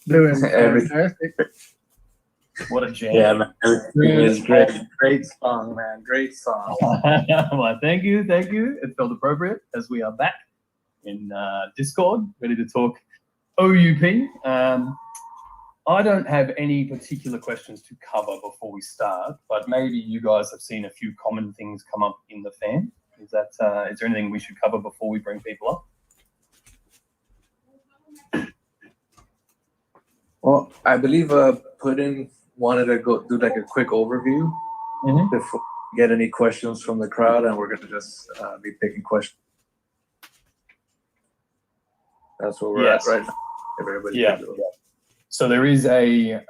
Doing fantastic. What a jam. Yeah, man. It was great. Great song, man. Great song. Well, thank you. It felt appropriate as we are back in Discord, ready to talk OUP. I don't have any particular questions to cover before we start, but maybe you guys have seen a few common things come up in the fan. Is there anything we should cover before we bring people up? Well, I believe Puddin wanted to go do like a quick overview before we get any questions from the crowd, and we're going to just be picking questions. That's where we're at right now. Everybody can do it. So there is a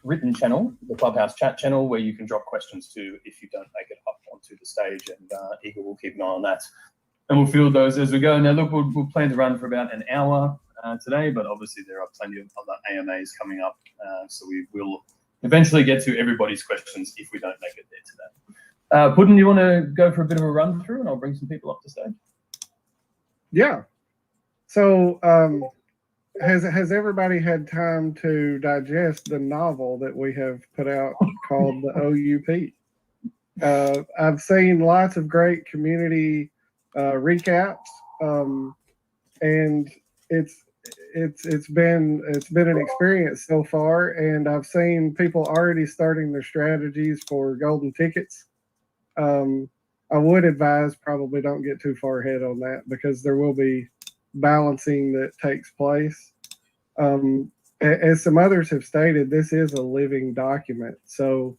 written channel, the Clubhouse chat channel, where you can drop questions to if you don't make it up onto the stage, and Eagle will keep an eye on that. And we'll field those as we go. Now, look, we'll plan to run for about an hour today, but obviously there are plenty of other AMAs coming up, so we will eventually get to everybody's questions if we don't make it there today. Puddin, you want to go for a bit of a run through, and I'll bring some people up to stage? Yeah. So has everybody had time to digest the novel that we have put out called the OUP? I've seen lots of great community recaps, and it's been an experience so far, and I've seen people already starting their strategies for golden tickets. I would advise probably don't get too far ahead on that, because there will be balancing that takes place. As some others have stated, this is a living document. So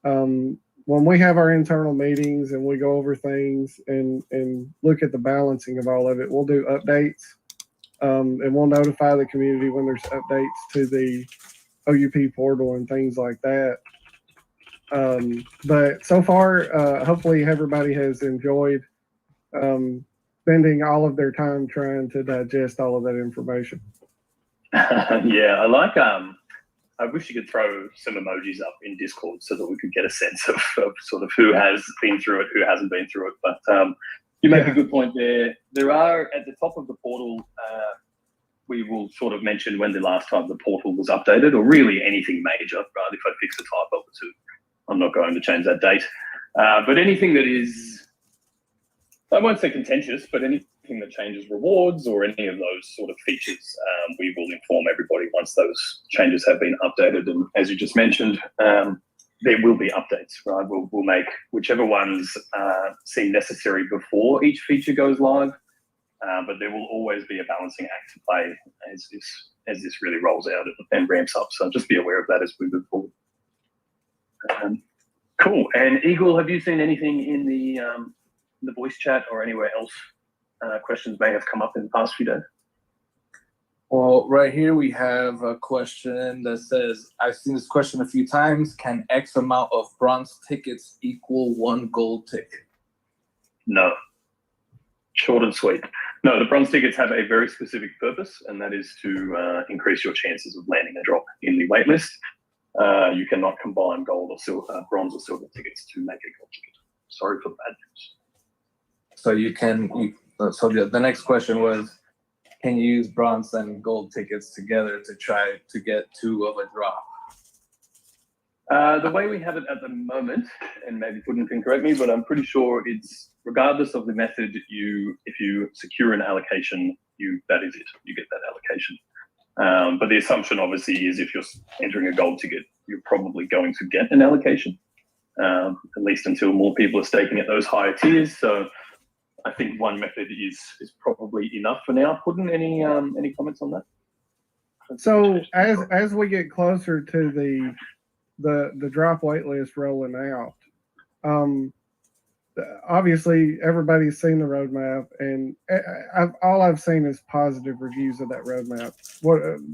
when we have our internal meetings and we go over things and look at the balancing of all of it, we'll do updates, and we'll notify the community when there's updates to the OUP portal and things like that. But so far, hopefully everybody has enjoyed spending all of their time trying to digest all of that information. Yeah, I like. I wish you could throw some emojis up in Discord so that we could get a sense of sort of who has been through it, who hasn't been through it. But you make a good point there. There are, at the top of the portal, we will sort of mention when the last time the portal was updated, or really anything major, right? If I fix a typo or two, I'm not going to change that date. But anything that is, I won't say contentious, but anything that changes rewards or any of those sort of features, we will inform everybody once those changes have been updated. And as you just mentioned, there will be updates, right? We'll make whichever ones seem necessary before each feature goes live, but there will always be a balancing act to play as this really rolls out and ramps up. So just be aware of that as we move forward. Cool. And Eagle, have you seen anything in the voice chat or anywhere else? Questions may have come up in the past few days. Well, right here we have a question that says, I've seen this question a few times. Can X amount of bronze tickets equal 1 gold ticket? No. Short and sweet. No, the bronze tickets have a very specific purpose, and that is to increase your chances of landing a drop in the waitlist. You cannot combine gold or silver, bronze or silver tickets to make a gold ticket. Sorry for the bad news. So you can, so the next question was, can you use bronze and gold tickets together to try to get 2 of a drop? The way we have it at the moment, and maybe Puddin can correct me, but I'm pretty sure it's regardless of the method, if you secure an allocation, that is it. You get that allocation. But the assumption obviously is if you're entering a gold ticket, you're probably going to get an allocation, at least until more people are staking at those higher tiers. So I think one method is probably enough for now. Puddin, any comments on that? So as we get closer to the drop waitlist rolling out, obviously everybody's seen the roadmap, and all I've seen is positive reviews of that roadmap.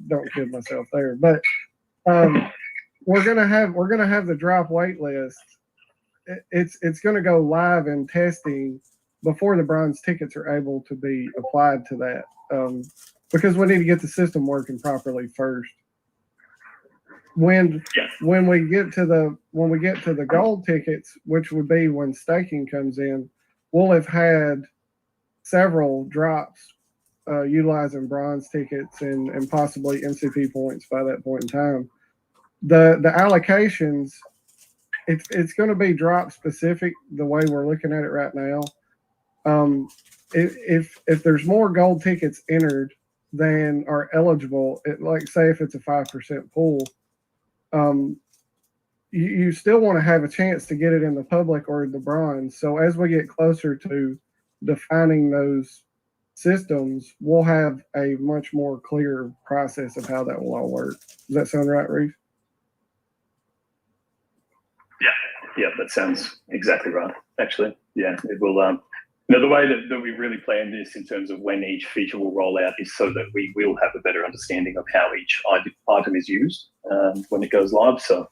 Don't kid myself there, but we're gonna have the drop waitlist. It's gonna go live in testing before the bronze tickets are able to be applied to that, because we need to get the system working properly first. When we get to the gold tickets, which would be when staking comes in, we'll have had several drops utilizing bronze tickets and possibly MCP points by that point in time. The allocations, it's going to be drop specific the way we're looking at it right now. If there's more gold tickets entered than are eligible, like say if it's a 5% pool, you still want to have a chance to get it in the public or the bronze. So as we get closer to defining those systems, we'll have a much more clear process of how that will all work. Does that sound right, Reese? Yeah, that sounds exactly right. Actually, yeah, it will. The way that we really plan this in terms of when each feature will roll out is so that we will have a better understanding of how each item is used when it goes live. So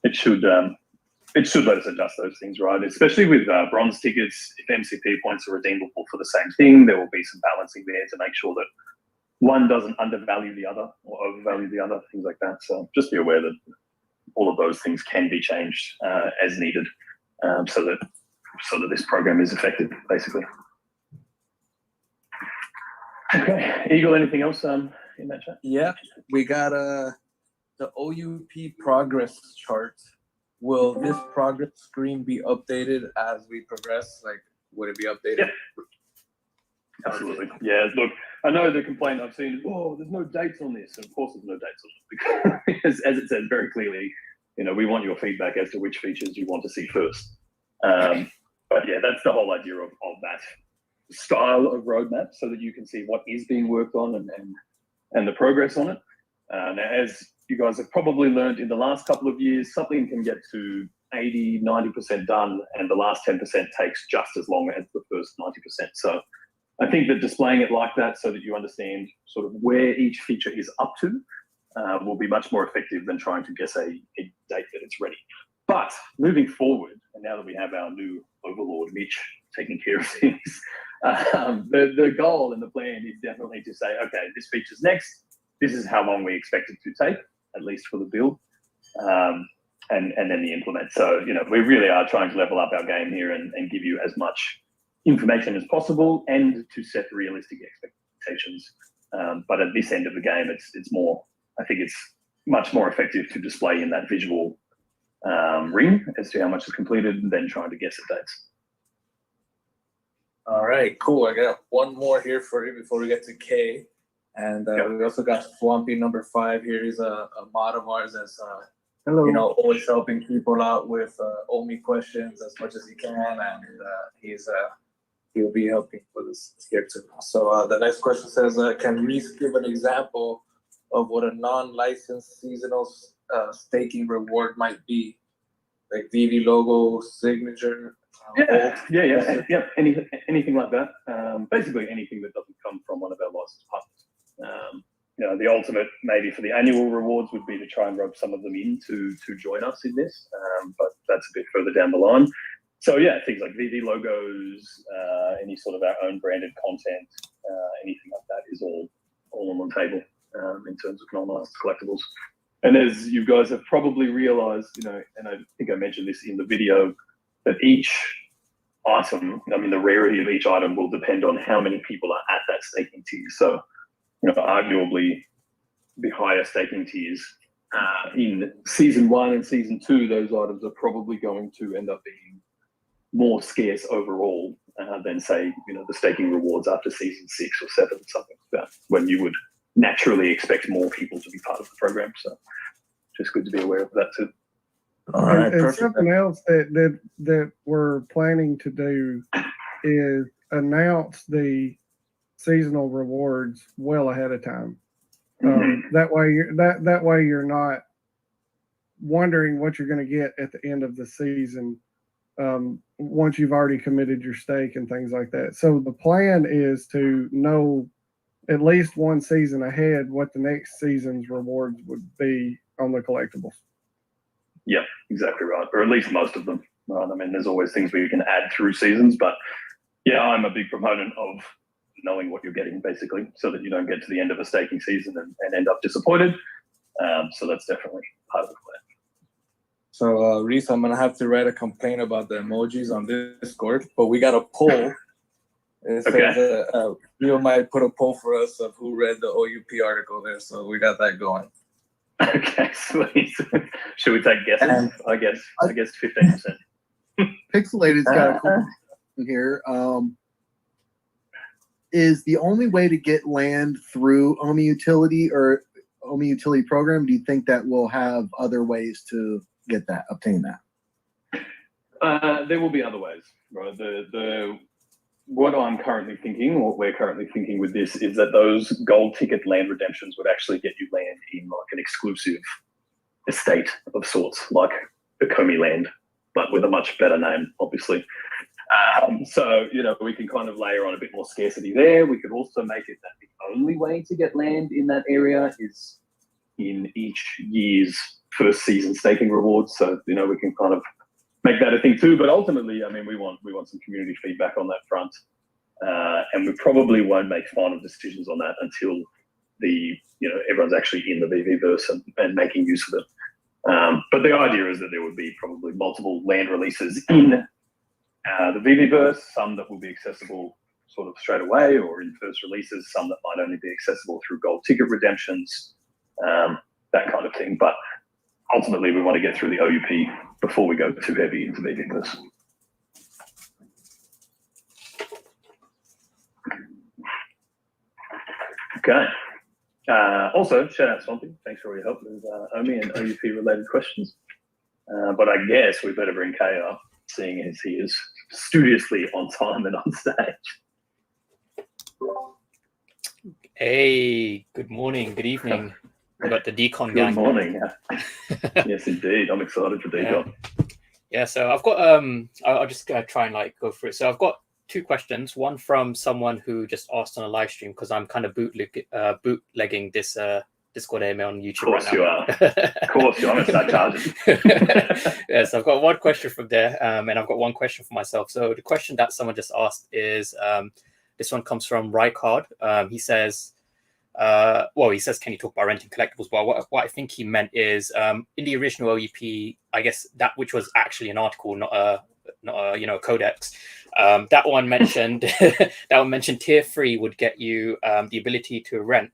it should let us adjust those things, right? Especially with bronze tickets, if MCP points are redeemable for the same thing, there will be some balancing there to make sure that one doesn't undervalue the other or overvalue the other, things like that. So just be aware that all of those things can be changed as needed, so that this program is effective, basically. Okay, Eagle, anything else in that chat? Yeah, we got the OUP progress chart. Will this progress screen be updated as we progress? Like, would it be updated? Yeah. Absolutely. Yeah, look, I know the complaint I've seen is, oh, there's no dates on this. And of course there's no dates on it because as it says very clearly, we want your feedback as to which features you want to see first. But yeah, that's the whole idea of that style of roadmap, so that you can see what is being worked on and the progress on it. Now, as you guys have probably learned in the last couple of years, something can get to 80, 90% done, and the last 10% takes just as long as the first 90%. So I think that displaying it like that so that you understand sort of where each feature is up to will be much more effective than trying to guess a date that it's ready. But moving forward, and now that we have our new overlord, Mitch, taking care of things, the goal and the plan is definitely to say, okay, this feature's next. This is how long we expect it to take, at least for the build, and then the implement. So, we really are trying to level up our game here and give you as much information as possible and to set realistic expectations. But at this end of the game, it's more, I think it's much more effective to display in that visual ring as to how much is completed than trying to guess at dates. All right, cool. I got one more here for you before we get to K. And we also got Swampy number 5 here. He's a mod of ours that's Hello. always helping people out with OMI questions as much as he can, and he'll be helping with this here too. So the next question says, can Reese give an example of what a non-licensed seasonal staking reward might be, like Vivi logo, signature? Yeah. Anything like that. Basically anything that doesn't come from one of our licensed partners. The ultimate maybe for the annual rewards would be to try and rope some of them in to join us in this, but that's a bit further down the line. So yeah, things like Vivi logos, any sort of our own branded content, anything like that is all on the table in terms of non-licensed collectibles. And as you guys have probably realized, and I think I mentioned this in the video, that each item, the rarity of each item will depend on how many people are at that staking tier. So, arguably the higher staking tiers in season 1 and season 2, those items are probably going to end up being more scarce overall than say, the staking rewards after season 6 or 7 or something like that, when you would naturally expect more people to be part of the program. So just good to be aware of that too. All right, and something else that we're planning to do is announce the seasonal rewards well ahead of time. That way you're not wondering what you're going to get at the end of the season once you've already committed your stake and things like that. So the plan is to know at least one season ahead what the next season's rewards would be on the collectibles. Yeah, exactly right. Or at least most of them. Right? There's always things where you can add through seasons, but yeah, I'm a big proponent of knowing what you're getting, basically, so that you don't get to the end of a staking season and end up disappointed. So that's definitely part of the plan. So, Reese, I'm going to have to write a complaint about the emojis on Discord, but we got a poll It Okay. says Leo might put a poll for us of who read the OUP article there, so we got that going. Okay, sweet. Should we take guesses? And- I guess 15%. Pixelated's got a cool question here. Is the only way to get land through OMI utility or OMI utility program? Do you think that we'll have other ways to get that, obtain that? There will be other ways, right? What I'm currently thinking, what we're currently thinking with this, is that those gold ticket land redemptions would actually get you land in like an exclusive estate of sorts, like Ecomi land, but with a much better name, obviously. So, you know, we can kind of layer on a bit more scarcity there. We could also make it that the only way to get land in that area is in each year's first season staking rewards. So, you know, we can kind of make that a thing too. But ultimately, I mean, we want some community feedback on that front. And we probably won't make final decisions on that until everyone's actually in the VeVeVerse and making use of it. But the idea is that there would be probably multiple land releases in the VeVeVerse, some that will be accessible sort of straight away or in first releases, some that might only be accessible through gold ticket redemptions, that kind of thing. But ultimately, we want to get through the OUP before we go too heavy into VeVeVerse. Okay. Also, shout out Swampy. Thanks for all your help with OMI and OUP related questions. But I guess we better bring Kay up, seeing as he is studiously on time and on stage. Hey, good morning, good evening. We got the DCON gang. Good morning. Yes, indeed. I'm excited for DCON. Yeah, so I've got I'll just try and like go through it. So I've got two questions. One from someone who just asked on a live stream because I'm kind of bootlegging this Discord email on YouTube right now. Of course you are. Of course you are. I'm going to start charging. Yes, I've got one question from there, and I've got one question for myself. So the question that someone just asked is, this one comes from Rycard. He says, he says, can you talk about renting collectibles? Well, what I think he meant is, in the original OUP, I guess that which was actually an article, not a codex. That one mentioned tier 3 would get you the ability to rent.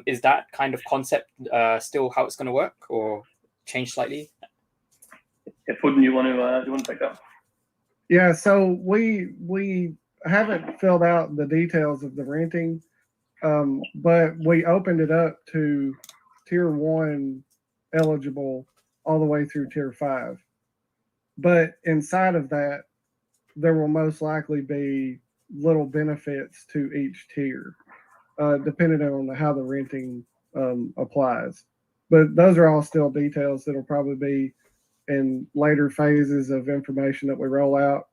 Is that kind of concept still how it's going to work, or change slightly? Yeah, Puddin, you want to take that? Yeah, so we haven't filled out the details of the renting, but we opened it up to tier 1 eligible all the way through tier 5. But inside of that, there will most likely be little benefits to each tier, depending on how the renting applies. But those are all still details that'll probably be in later phases of information that we roll out.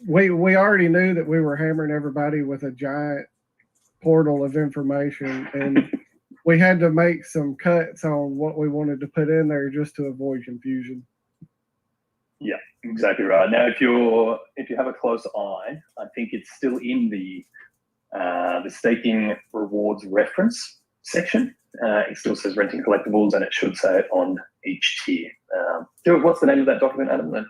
We already knew that we were hammering everybody with a giant portal of information, and we had to make some cuts on what we wanted to put in there just to avoid confusion. Yeah, exactly right. Now, if you have a close eye, I think it's still in the staking rewards reference section. It still says renting collectibles, and it should say it on each tier. What's the name of that document, Adam?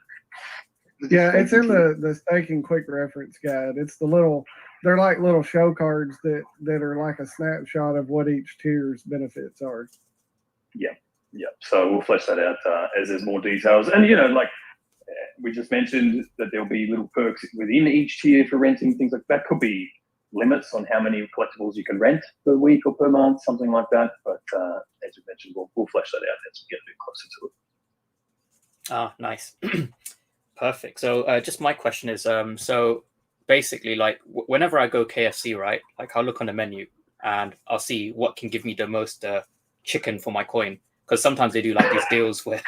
Yeah, it's in the staking quick reference guide. It's they're like little show cards that are like a snapshot of what each tier's benefits are. Yeah. So we'll flesh that out as there's more details. And, we just mentioned that there'll be little perks within each tier for renting, things like that. Could be limits on how many collectibles you can rent per week or per month, something like that. But as you mentioned, we'll flesh that out as we get a bit closer to it. Ah, nice. Perfect. So just my question is, so basically, like whenever I go KFC, right, like I'll look on the menu and I'll see what can give me the most chicken for my coin. Because sometimes they do like these deals where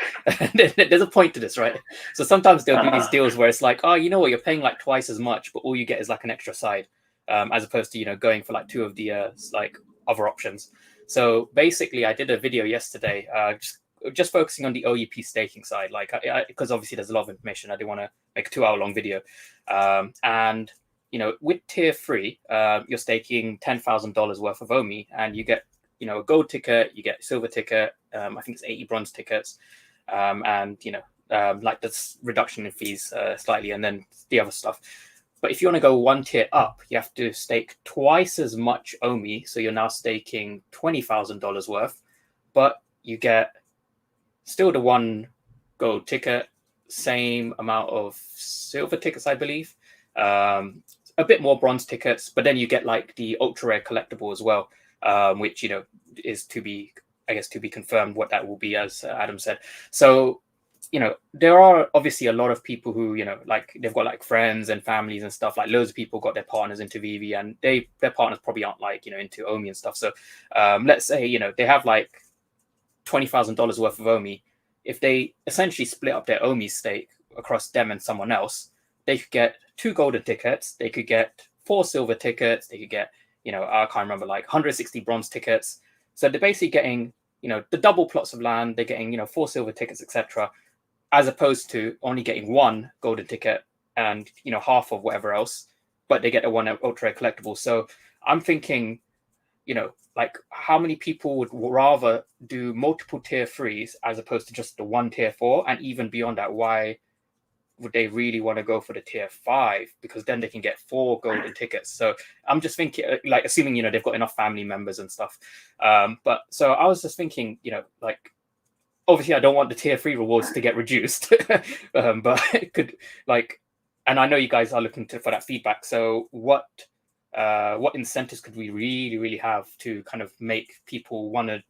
there's a point to this, right? So sometimes they'll do these deals where it's like, oh, you know what, you're paying like twice as much, but all you get is like an extra side, as opposed to, going for like 2 of the like other options. So basically, I did a video yesterday, just focusing on the OUP staking side, like because obviously there's a lot of information. I didn't want to make a 2-hour-long video, and with tier 3, you're staking $10,000 worth of OMI, and you get a gold ticket, you get a silver ticket. I think it's 80 bronze tickets, and like this reduction in fees slightly, and then the other stuff. But if you want to go one tier up, you have to stake twice as much OMI. So you're now staking $20,000 worth, but you get still the one gold ticket, same amount of silver tickets, I believe, a bit more bronze tickets, but then you get like the ultra rare collectible as well, which, you know, is to be, I guess, to be confirmed what that will be, as Adam said. So, you know, there are obviously a lot of people who, you know, like they've got like friends and families and stuff. Like loads of people got their partners into VeVe, and their partners probably aren't like, you know, into OMI and stuff. So let's say, you know, they have like $20,000 worth of OMI. If they essentially split up their OMI stake across them and someone else, they could get 2 golden tickets. They could get 4 silver tickets. They could get, you know, I can't remember, like 160 bronze tickets. So they're basically getting, you know, the double plots of land. They're getting, you know, 4 silver tickets, etc., as opposed to only getting 1 golden ticket and, you know, half of whatever else, but they get a 1 ultra rare collectible. So I'm thinking, you know, like how many people would rather do multiple tier 3s as opposed to just the 1 tier 4? And even beyond that, why would they really want to go for the tier 5? Because then they can get 4 golden tickets. So I'm just thinking, like, assuming, you know, they've got enough family members and stuff. But so I was just thinking, you know, like, obviously I don't want the tier 3 rewards to get reduced, but it could, like, and I know you guys are looking for that feedback. So what incentives could we really have to kind of make people want to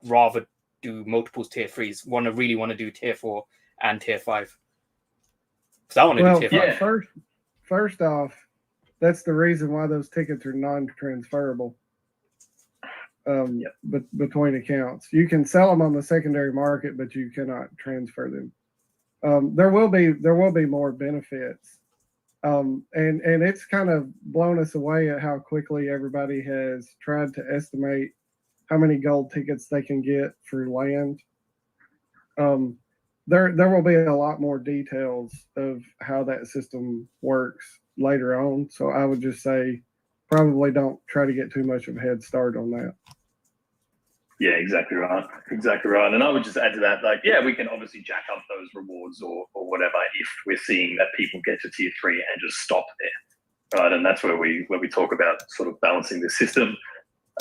rather do multiple tier 3s, really want to do tier 4 and tier 5? Because I want to do tier 5. First off, that's the reason why those tickets are non-transferable between accounts. You can sell them on the secondary market, but you cannot transfer them. There will be more benefits. And it's kind of blown us away at how quickly everybody has tried to estimate how many gold tickets they can get through land. There will be a lot more details of how that system works later on. So I would just say probably don't try to get too much of a head start on that. Yeah, exactly right. Exactly right. And I would just add to that, like, yeah, we can obviously jack up those rewards or whatever if we're seeing that people get to tier 3 and just stop there. Right. And that's where we talk about sort of balancing the system.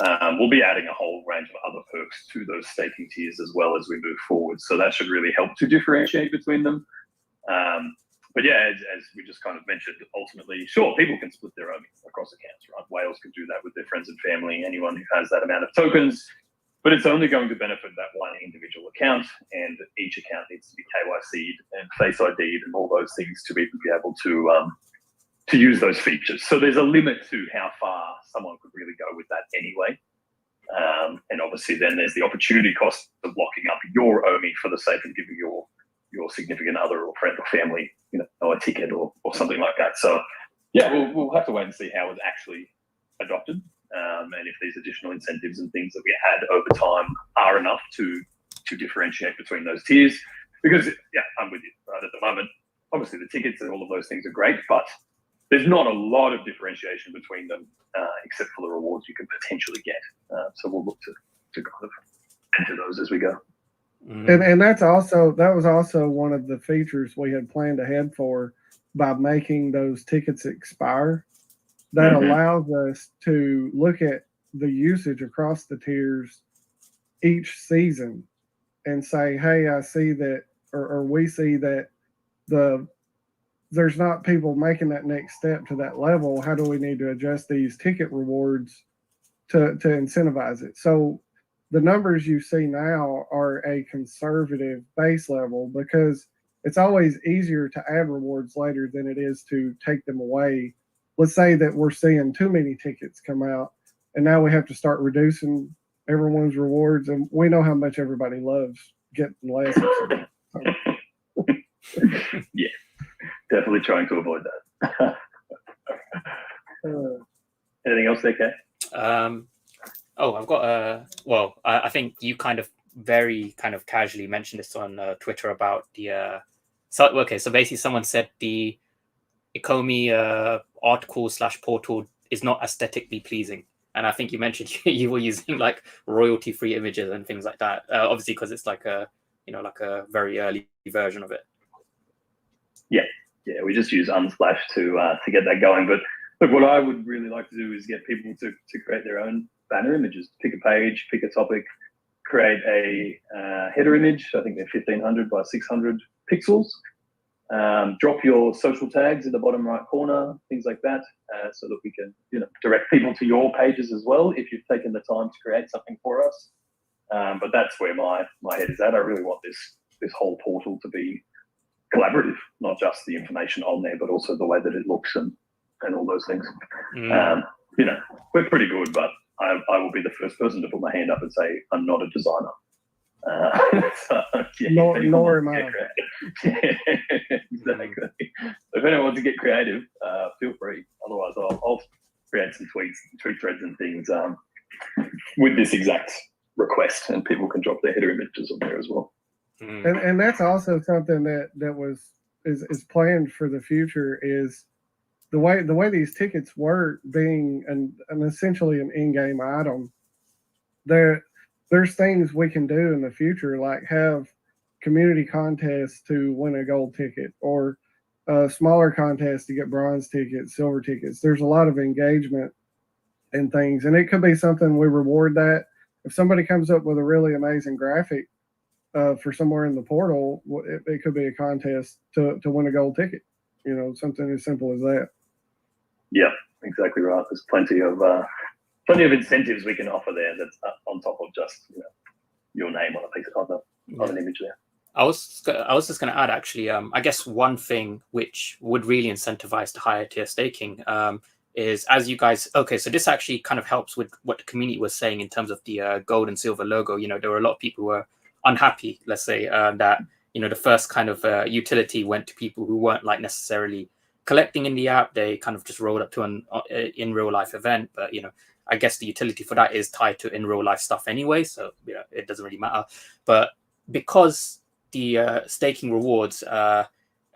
We'll be adding a whole range of other perks to those staking tiers as well as we move forward. So that should really help to differentiate between them. But yeah, as we just kind of mentioned, ultimately, sure, people can split their own across accounts, right? Whales can do that with their friends and family, anyone who has that amount of tokens. But it's only going to benefit that one individual account, and each account needs to be KYC'd and Face ID'd and all those things to even be able to use those features. So there's a limit to how far someone could really go with that anyway. And obviously then there's the opportunity cost of locking up your OMI for the sake of giving your significant other or friend or family, you know, a ticket or something like that. So yeah, we'll have to wait and see how it's actually adopted. And if these additional incentives and things that we had over time are enough to differentiate between those tiers. Because yeah, I'm with you, right? At the moment, obviously the tickets and all of those things are great, but there's not a lot of differentiation between them, except for the rewards you can potentially get. So we'll look to kind of enter those as we go. And that was also one of the features we had planned ahead for by making those tickets expire. That allows us to look at the usage across the tiers each season and say, hey, I see that, or we see that there's not people making that next step to that level. How do we need to adjust these ticket rewards to incentivize it? So the numbers you see now are a conservative base level because it's always easier to add rewards later than it is to take them away. Let's say that we're seeing too many tickets come out and now we have to start reducing everyone's rewards, and we know how much everybody loves getting less. Yeah, definitely trying to avoid that. Anything else there, Kay? I've got well, I think you kind of very kind of casually mentioned this on Twitter about the so basically someone said the Ecomi article/portal is not aesthetically pleasing, and I think you mentioned you were using like royalty-free images and things like that, obviously because it's like a, you know, like a very early version of it. Yeah, yeah, we just use Unsplash to get that going. But look, what I would really like to do is get people to create their own banner images. Pick a page, pick a topic, create a header image. I think they're 1500 by 600 pixels. Drop your social tags in the bottom right corner, things like that, so that we can, direct people to your pages as well if you've taken the time to create something for us. But that's where my head is at. I really want this whole portal to be collaborative, not just the information on there, but also the way that it looks and all those things. We're pretty good, but I will be the first person to put my hand up and say I'm not a designer. So, Nor am I. Exactly. If anyone wants to get creative, feel free. Otherwise, I'll create some tweet threads and things with this exact request, and people can drop their header images on there as well. And that's also something that is planned for the future, is the way these tickets work, being an essentially an in-game item. There's things we can do in the future, like have community contests to win a gold ticket, or smaller contests to get bronze tickets, silver tickets. There's a lot of engagement and things, and it could be something we reward that. If somebody comes up with a really amazing graphic for somewhere in the portal, it could be a contest to win a gold ticket. Something as simple as that. Yeah, exactly right. There's plenty of incentives we can offer there. That's on top of just your name on a piece of an image there. I was just going to add, actually, I guess one thing which would really incentivize the higher tier staking is, as you guys, okay, so this actually kind of helps with what the community was saying in terms of the gold and silver logo. There were a lot of people who were unhappy, let's say, that the first kind of utility went to people who weren't like necessarily collecting in the app. They kind of just rolled up to an in real life event, but I guess the utility for that is tied to in real life stuff anyway, so it doesn't really matter. But because the staking rewards,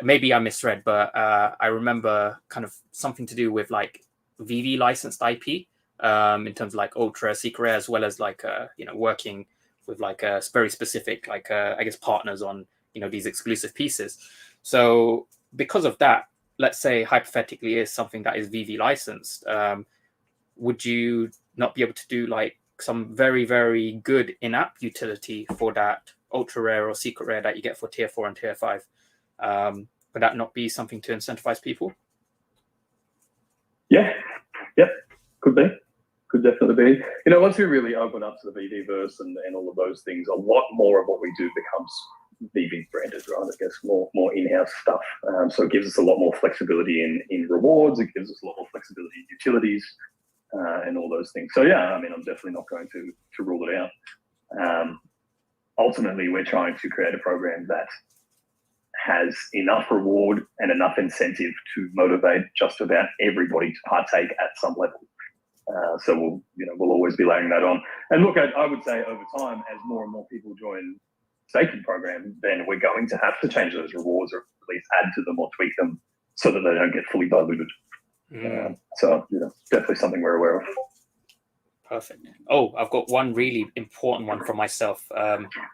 maybe I misread, but I remember kind of something to do with like VeVe licensed IP in terms of like ultra secret rare, as well as like working with like very specific like I guess partners on these exclusive pieces. So because of that, let's say hypothetically is something that is VeVe licensed, would you not be able to do like some very, very good in-app utility for that ultra rare or secret rare that you get for tier 4 and tier 5? Would that not be something to incentivize people? Yeah, yep, could be. Could definitely be. Once we really open up to the VeVeVerse and all of those things, a lot more of what we do becomes VeVe branded, right? I guess more in-house stuff. So it gives us a lot more flexibility in rewards. It gives us a lot more flexibility in utilities and all those things. So yeah, I'm definitely not going to rule it out. Ultimately, we're trying to create a program that has enough reward and enough incentive to motivate just about everybody to partake at some level. So we'll always be layering that on. And look, I would say over time, as more and more people join staking program, then we're going to have to change those rewards, or at least add to them or tweak them so that they don't get fully diluted. So definitely something we're aware of. Perfect. Oh, I've got one really important one for myself.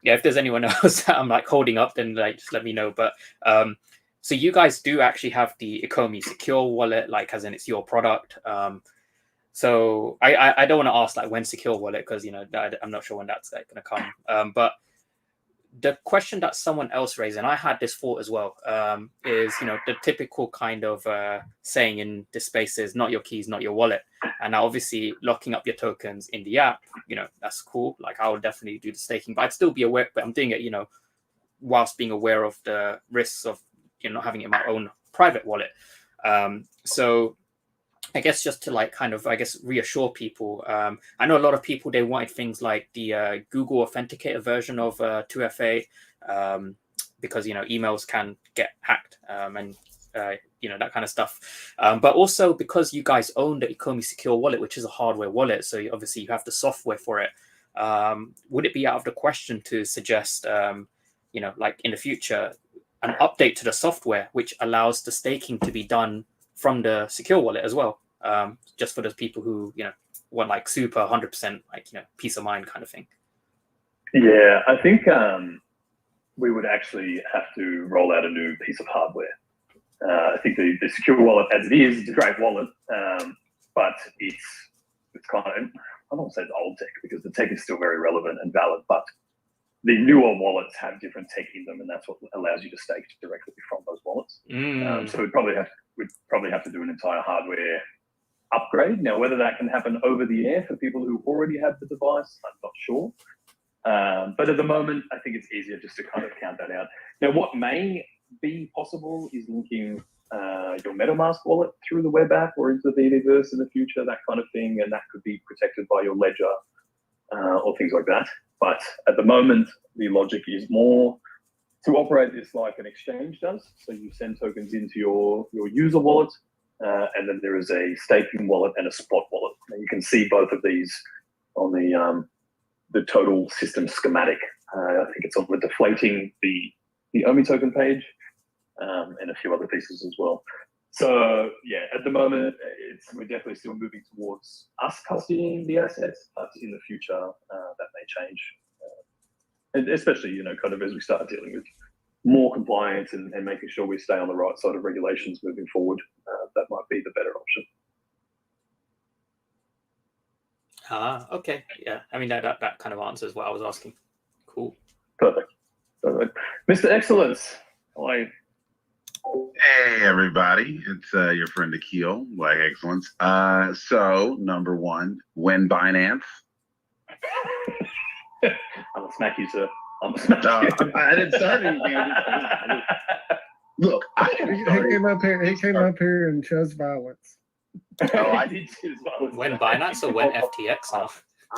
If there's anyone else that I'm like holding up, then like just let me know. But so you guys do actually have the Ecomi secure wallet, like as in it's your product. So I don't want to ask like when secure wallet, because I'm not sure when that's like going to come. But the question that someone else raised, and I had this thought as well, is the typical kind of saying in this space is not your keys, not your wallet. And now obviously locking up your tokens in the app, that's cool. Like I would definitely do the staking, but I'd still be aware. But I'm doing it, whilst being aware of the risks of not having it in my own private wallet. So I guess just to like kind of, I guess, reassure people. I know a lot of people, they wanted things like the Google Authenticator version of 2FA because, emails can get hacked and, that kind of stuff. But also because you guys own the Ecomi Secure Wallet, which is a hardware wallet. So obviously you have the software for it. Would it be out of the question to suggest, like in the future, an update to the software, which allows the staking to be done from the secure wallet as well, just for those people who want like super 100% like peace of mind kind of thing? Yeah, I think we would actually have to roll out a new piece of hardware I think the secure wallet as it is a great wallet, but it's kind of, I don't want to say it's old tech because the tech is still very relevant and valid, but the newer wallets have different tech in them, and that's what allows you to stake directly from those wallets. So we'd probably have to do an entire hardware upgrade. Now, whether that can happen over the air for people who already have the device, I'm not sure. But at the moment, I think it's easier just to kind of count that out. Now, what may be possible is linking your MetaMask wallet through the web app or into the VeVeVerse in the future, that kind of thing, and that could be protected by your ledger or things like that. But at the moment, the logic is more to operate this like an exchange does. So you send tokens into your user wallet, and then there is a staking wallet and a spot wallet. And you can see both of these on the total system schematic. I think it's on the deflating the OMI token page, and a few other pieces as well. So yeah, at the moment, we're definitely still moving towards us custodying the assets, but in the future, that may change. And especially, kind of as we start dealing with more compliance and making sure we stay on the right side of regulations moving forward, that might be the better option. Okay. Yeah. I mean, that kind of answers what I was asking. Cool. Perfect. Mr. Excellence, how are you? Hey everybody, it's your friend Akil, like Excellence. So number one, when Binance? I'm gonna smack you, sir. I'm gonna smack you. I didn't start anything. Look, He came up here and chose violence. Oh, I did choose violence. When Binance or when FTX now?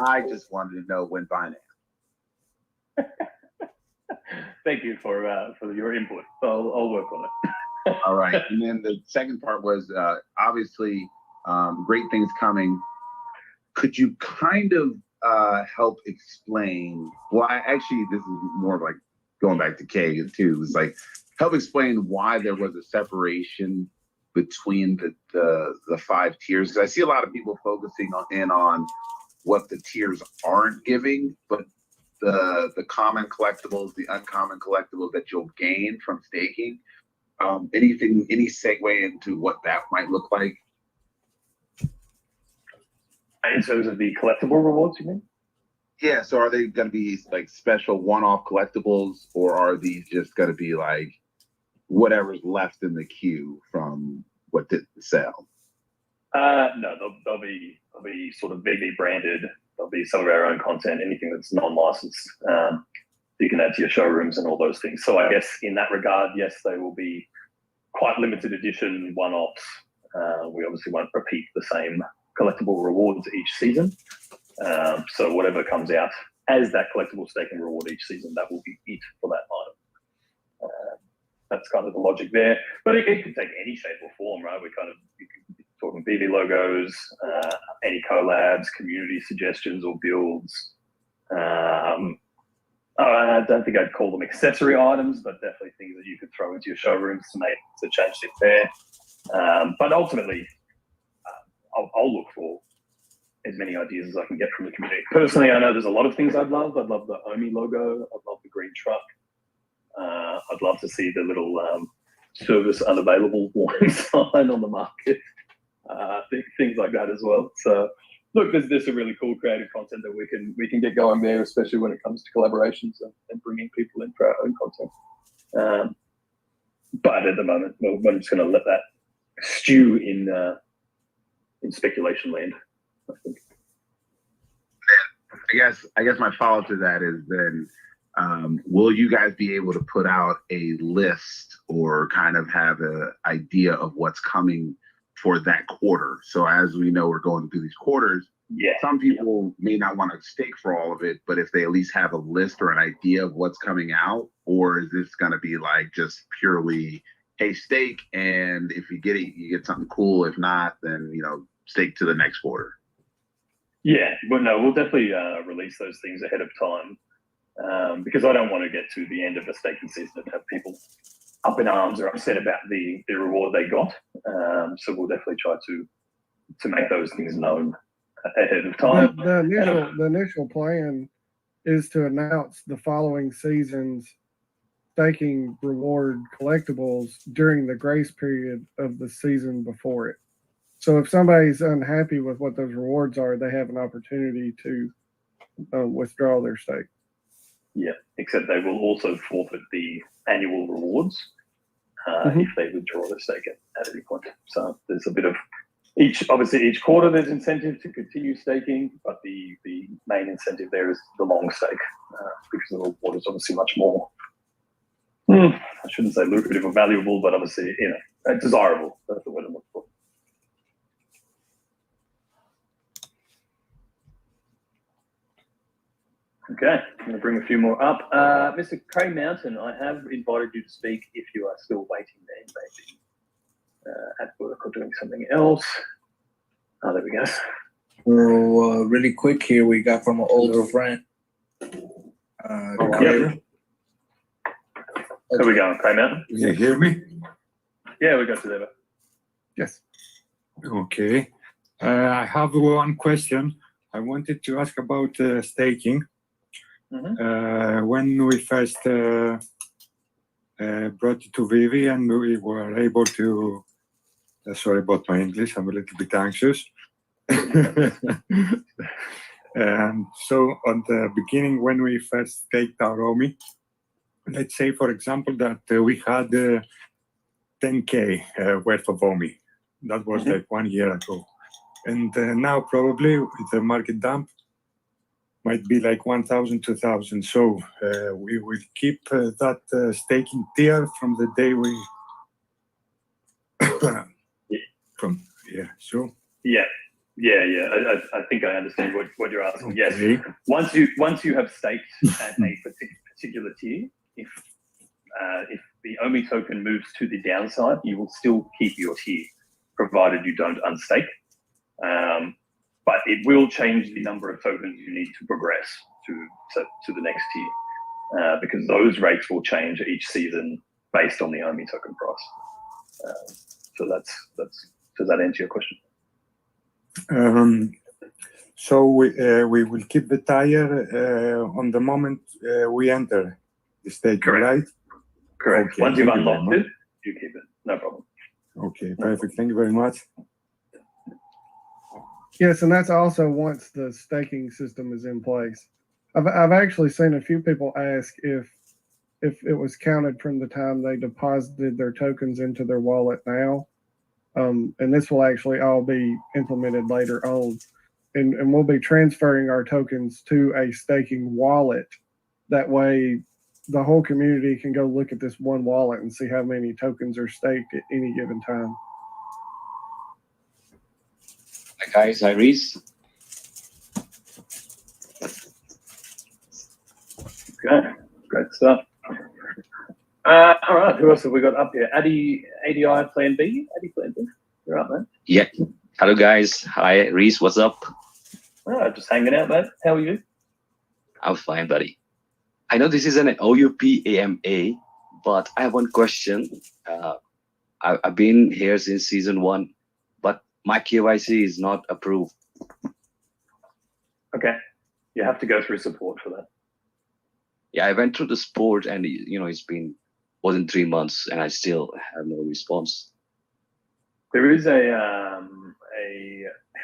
I just wanted to know when Binance. Thank you for your input. I'll work on it. All right, and then the second part was obviously great things coming. Could you kind of help explain? Well, actually, this is more of like going back to K too. It's like help explain why there was a separation between the 5 tiers. Because I see a lot of people focusing on what the tiers aren't giving, but the common collectibles, the uncommon collectibles that you'll gain from staking. Any segue into what that might look like? In terms of the collectible rewards, you mean? Yeah, so are they going to be like special one-off collectibles, or are these just going to be like whatever's left in the queue from what didn't sell? No, they'll be sort of VeVe branded. There'll be some of our own content, anything that's non-licensed. You can add to your showrooms and all those things. So I guess in that regard, yes, they will be quite limited edition one-offs. We obviously won't repeat the same collectible rewards each season. So whatever comes out as that collectible staking reward each season, that will be it for that item. That's kind of the logic there. But it can take any shape or form, right? You can be talking VeVe logos, any collabs, community suggestions or builds. I don't think I'd call them accessory items, but definitely things that you could throw into your showrooms to change it there. But ultimately, I'll look for as many ideas as I can get from the community. Personally, I know there's a lot of things I'd love. I'd love the OMI logo. I'd love the green truck. I'd love to see the little service unavailable warning sign on the market. Things like that as well. So look, there's some really cool creative content that we can get going there, especially when it comes to collaborations and bringing people in for our own content. But at the moment, we're just going to let that stew in speculation land, I think. I guess my follow-up to that is then, will you guys be able to put out a list or kind of have an idea of what's coming for that quarter? So as we know, we're going through these quarters. Yeah. Some people may not want to stake for all of it, but if they at least have a list or an idea of what's coming out, or is this going to be like just purely, hey, stake, and if you get it, you get something cool. If not, then, stake to the next quarter. Yeah, but no, we'll definitely release those things ahead of time, because I don't want to get to the end of the staking season and have people up in arms or upset about the reward they got. So we'll definitely try to make those things known ahead of time. The initial plan is to announce the following season's staking reward collectibles during the grace period of the season before it. So if somebody's unhappy with what those rewards are, they have an opportunity to withdraw their stake. Yeah, except they will also forfeit the annual rewards if they withdraw their stake at any point. So there's a bit of obviously each quarter there's incentive to continue staking, but the main incentive there is the long stake because the reward is obviously much more, I shouldn't say lucrative or valuable, but obviously, desirable. That's the word I'm looking for. Okay, I'm going to bring a few more up. Mr. Cray Mountain, I have invited you to speak if you are still waiting there, maybe at work or doing something else. Oh, there we go. So really quick here, we got from an old friend. There we go, Cray Mountain. Can you hear me? Yeah, we got to there. Yes. Okay. I have one question. I wanted to ask about staking. When we first brought it to Vivi and we were able to, sorry about my English, I'm a little bit anxious. And so on the beginning, when we first staked our OMI, let's say, for example, that we had 10K worth of OMI. That was like 1 year ago. And now probably with the market dump, might be like 1,000, 2,000. So we will keep that staking tier from the day we So I think I understand what you're asking. Okay. Yes, once you have staked at a particular tier, if the OMI token moves to the downside, you will still keep your tier, provided you don't unstake. But it will change the number of tokens you need to progress to the next tier, because those rates will change each season based on the OMI token price. So that's does that answer your question? So we will keep the tire on the moment we enter the stake, right? Correct. Okay, Once you've thank you very unlocked it, you keep it. No problem. Okay, perfect. Thank you very much. Yes, and that's also once the staking system is in place. I've actually seen a few people ask if it was counted from the time they deposited their tokens into their wallet now. And this will actually all be implemented later on. And we'll be transferring our tokens to a staking wallet. That way, the whole community can go look at this one wallet and see how many tokens are staked at any given time. Hi guys, hi Reese. Okay, great stuff. All right, who else have we got up here? ADI Plan B? ADI Plan B? You're up, man. Yeah. Hello guys. Hi Reese, what's up? Oh, just hanging out, mate. How are you? I'm fine, buddy. I know this is an OUP AMA, but I have one question. I've been here since season 1, but my KYC is not approved. Okay. You have to go through support for that. Yeah, I went through the support and it's been more than 3 months and I still have no response. There is a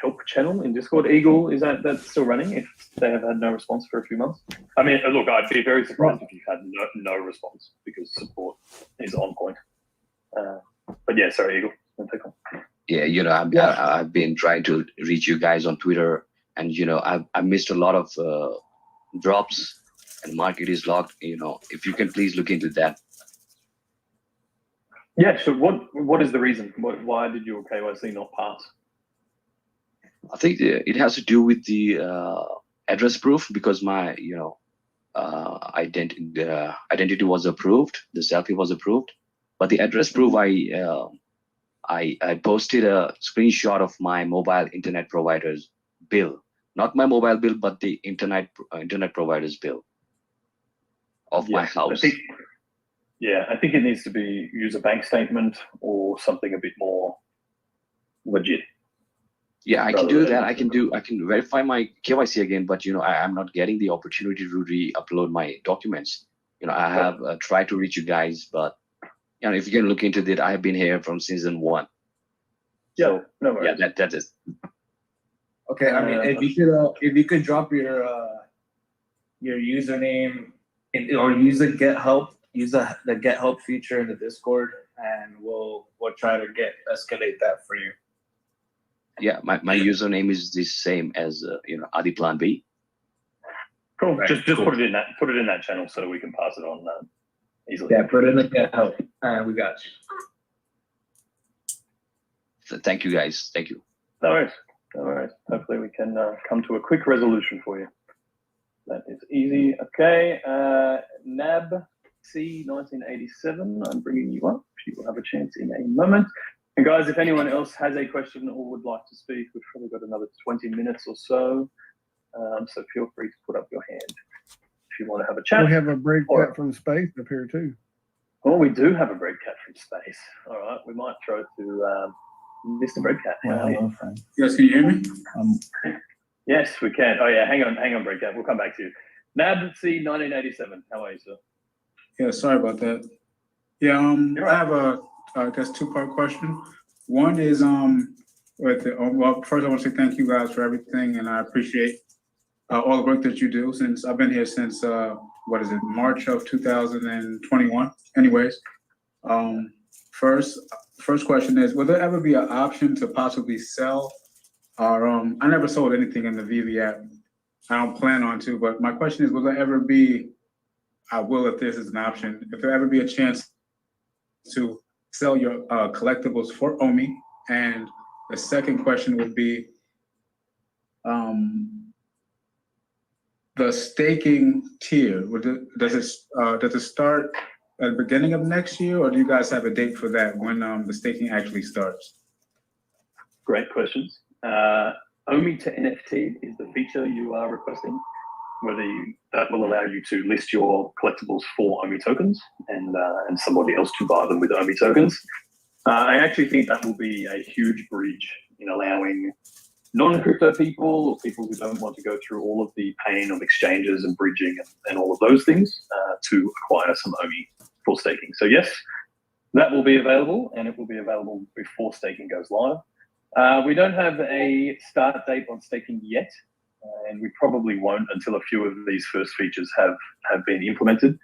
help channel in Discord. Eagle, is that's still running if they have had no response for a few months? I mean, look, I'd be very surprised if you had no response because support is on point. But yeah, sorry, Eagle. Take on. Yeah, I've been trying to reach you guys on Twitter, and I missed a lot of drops, and market is locked. If you can please look into that. Yeah, so what is the reason? Why did your KYC not pass? I think it has to do with the address proof, because my identity was approved, the selfie was approved, but the address proof I posted a screenshot of my mobile internet provider's bill, not my mobile bill, but the internet provider's bill of my house. I think it needs to use a bank statement or something a bit more legit. Yeah, I can do that. I can verify my KYC again, but I'm not getting the opportunity to re-upload my documents. I have tried to reach you guys, but if you can look into it, I have been here from season 1. Yeah, So, no worries. yeah, that is. Okay, I mean, if you could drop your username or use the get help, the get help feature in the Discord, and we'll try to escalate that for you. Yeah, my username is the same as Adi Plan B. Cool. Right, Just cool. put it in that channel so we can pass it on easily. Yeah, put in the get help, and we got you. So thank you, guys. Thank you. No worries. No worries. Hopefully we can come to a quick resolution for you. That is easy. Okay. NAB C1987. I'm bringing you up. You will have a chance in a moment. And guys, if anyone else has a question or would like to speak, we've probably got another 20 minutes or so. So feel free to put up your hand if you want to have a chat. We have a break cat from space up here too. Oh, we do have a break cat from space. All right, we might throw to Mr. Break Cat. Hello, friend. Yes, can you hear me? Yes, we can. Oh yeah, hang on, Break Cat. We'll come back to you. NABC 1987. How are you, sir? Yeah, sorry about that. Yeah, You're right. I have a I guess 2-part question. One is well, first I want to say thank you guys for everything, and I appreciate all the work that you do. Since I've been here since March of 2021. Anyways, first question is, will there ever be an option to possibly sell our I never sold anything in the Vivi app. I don't plan on to, but my question is, will there ever be, I will if this is an option, if there ever be a chance to sell your collectibles for OMI? And the second question would be, the staking tier, does it start at the beginning of next year, or do you guys have a date for that when the staking actually starts? Great questions. OMI to NFT is the feature you are requesting. That will allow you to list your collectibles for OMI tokens and somebody else to buy them with OMI tokens. I actually think that will be a huge bridge in allowing non-crypto people or people who don't want to go through all of the pain of exchanges and bridging and all of those things to acquire some OMI for staking. So yes, that will be available, and it will be available before staking goes live. We don't have a start date on staking yet, and we probably won't until a few of these first features have been implemented.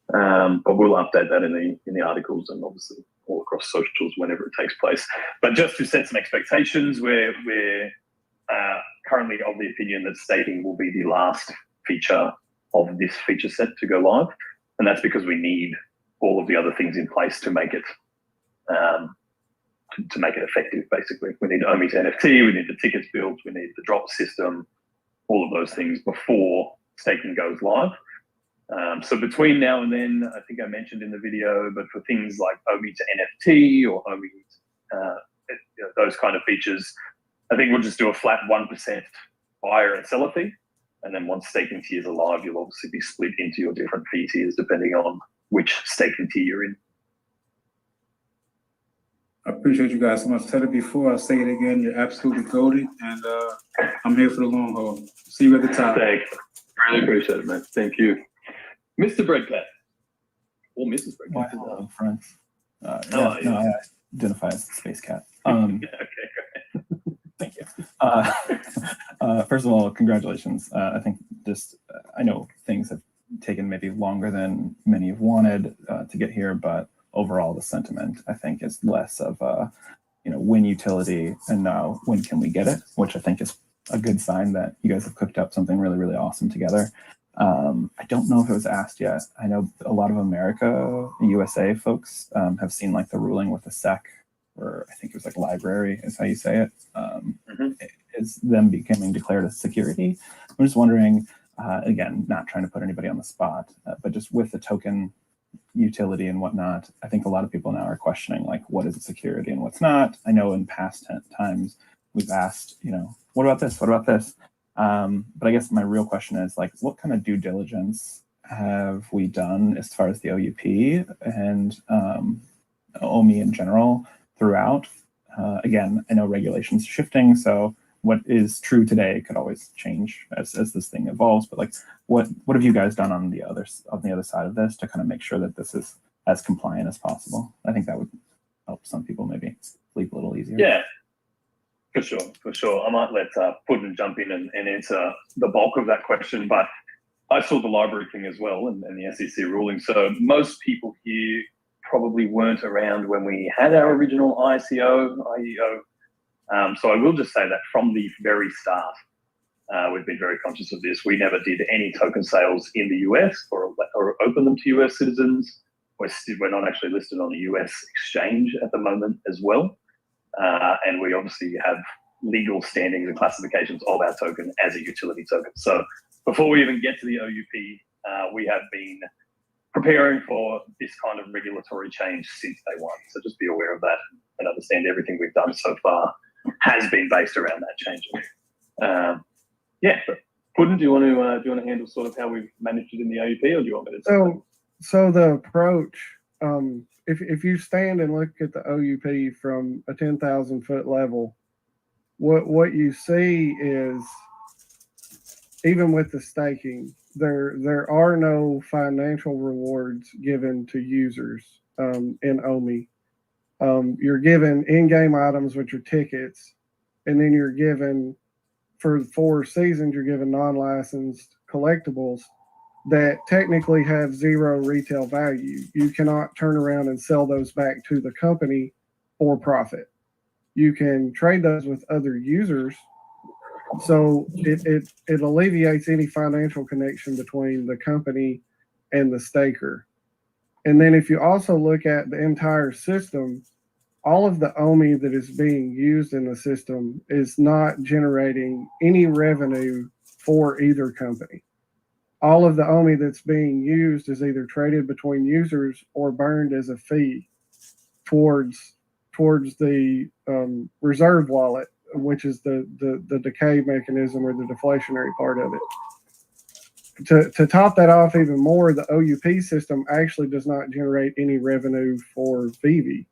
But we'll update that in the articles and obviously all across socials whenever it takes place. But just to set some expectations, we're currently of the opinion that staking will be the last feature of this feature set to go live, and that's because we need all of the other things in place to make it effective. Basically, we need OMI to NFT, we need the tickets built, we need the drop system, all of those things before staking goes live. So between now and then, I think I mentioned in the video, but for things like OMI to NFT or OMI, those kind of features, I think we'll just do a flat 1% buyer and seller fee. And then once staking tiers are live, you'll obviously be split into your different fee tiers depending on which staking tier you're in. I appreciate you guys so much. I said it before, I'll say it again. You're absolutely goated, and I'm here for the long haul. See you at the top. Thanks. Really appreciate it, man. Thank you. Mr. Breadcat. Or Mrs. Breadcat. Hello, friends. I identify as Space Cat. Okay, Thank you. First of all, congratulations. I think I know things have taken maybe longer than many have wanted to get here, but overall the sentiment, I think, is less of a, when utility and now when can we get it, which I think is a good sign that you guys have cooked up something really, really awesome together. I don't know if it was asked yet. I know a lot of USA folks have seen like the ruling with the SEC, or I think it was like library is how you say it. Is them becoming declared a security. I'm just wondering, again, not trying to put anybody on the spot, but just with the token utility and whatnot, I think a lot of people now are questioning like what is a security and what's not. I know in past times we've asked, what about this? What about this? But I guess my real question is like, what kind of due diligence have we done as far as the OUP and OMI in general throughout? Again, I know regulations are shifting, so what is true today could always change as this thing evolves. But like, what have you guys done on the other side of this to kind of make sure that this is as compliant as possible? I think that would help some people maybe sleep a little easier. Yeah, for sure. I might let Puddin jump in and answer the bulk of that question, but I saw the library thing as well and the SEC ruling. So most people here probably weren't around when we had our original IEO. So I will just say that from the very start, we've been very conscious of this. We never did any token sales in the US or open them to US citizens. We're not actually listed on the US exchange at the moment as well. And we obviously have legal standings and classifications of our token as a utility token. So before we even get to the OUP, we have been preparing for this kind of regulatory change since day one. So just be aware of that and understand everything we've done so far has been based around that change. Yeah, but Puddin, do you want to handle sort of how we've managed it in the AUP, or do you want me to? So the approach, if you stand and look at the OUP from a 10,000 foot level, what you see is, even with the staking, there are no financial rewards given to users in OMI. You're given in-game items, which are tickets, and then you're given, for 4 seasons, you're given non-licensed collectibles that technically have 0 retail value. You cannot turn around and sell those back to the company for profit. You can trade those with other users, so it alleviates any financial connection between the company and the staker. And then if you also look at the entire system, all of the OMI that is being used in the system is not generating any revenue for either company. All of the OMI that's being used is either traded between users or burned as a fee towards the reserve wallet, which is the decay mechanism or the deflationary part of it. To top that off even more, the OUP system actually does not generate any revenue for Vivi.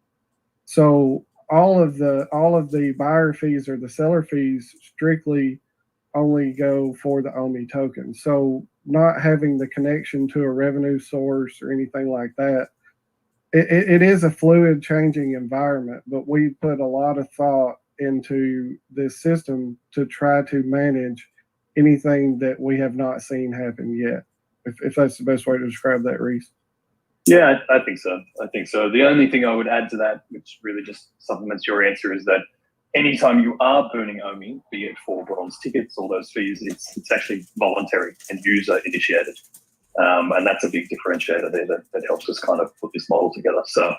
So all of the buyer fees or the seller fees strictly only go for the OMI token. So not having the connection to a revenue source or anything like that, it is a fluid changing environment, but we put a lot of thought into this system to try to manage anything that we have not seen happen yet, if that's the best way to describe that, Reese. Yeah, I think so. The only thing I would add to that, which really just supplements your answer, is that anytime you are burning OMI, be it for bronze tickets, all those fees, it's actually voluntary and user initiated. And that's a big differentiator there that helps us kind of put this model together. So,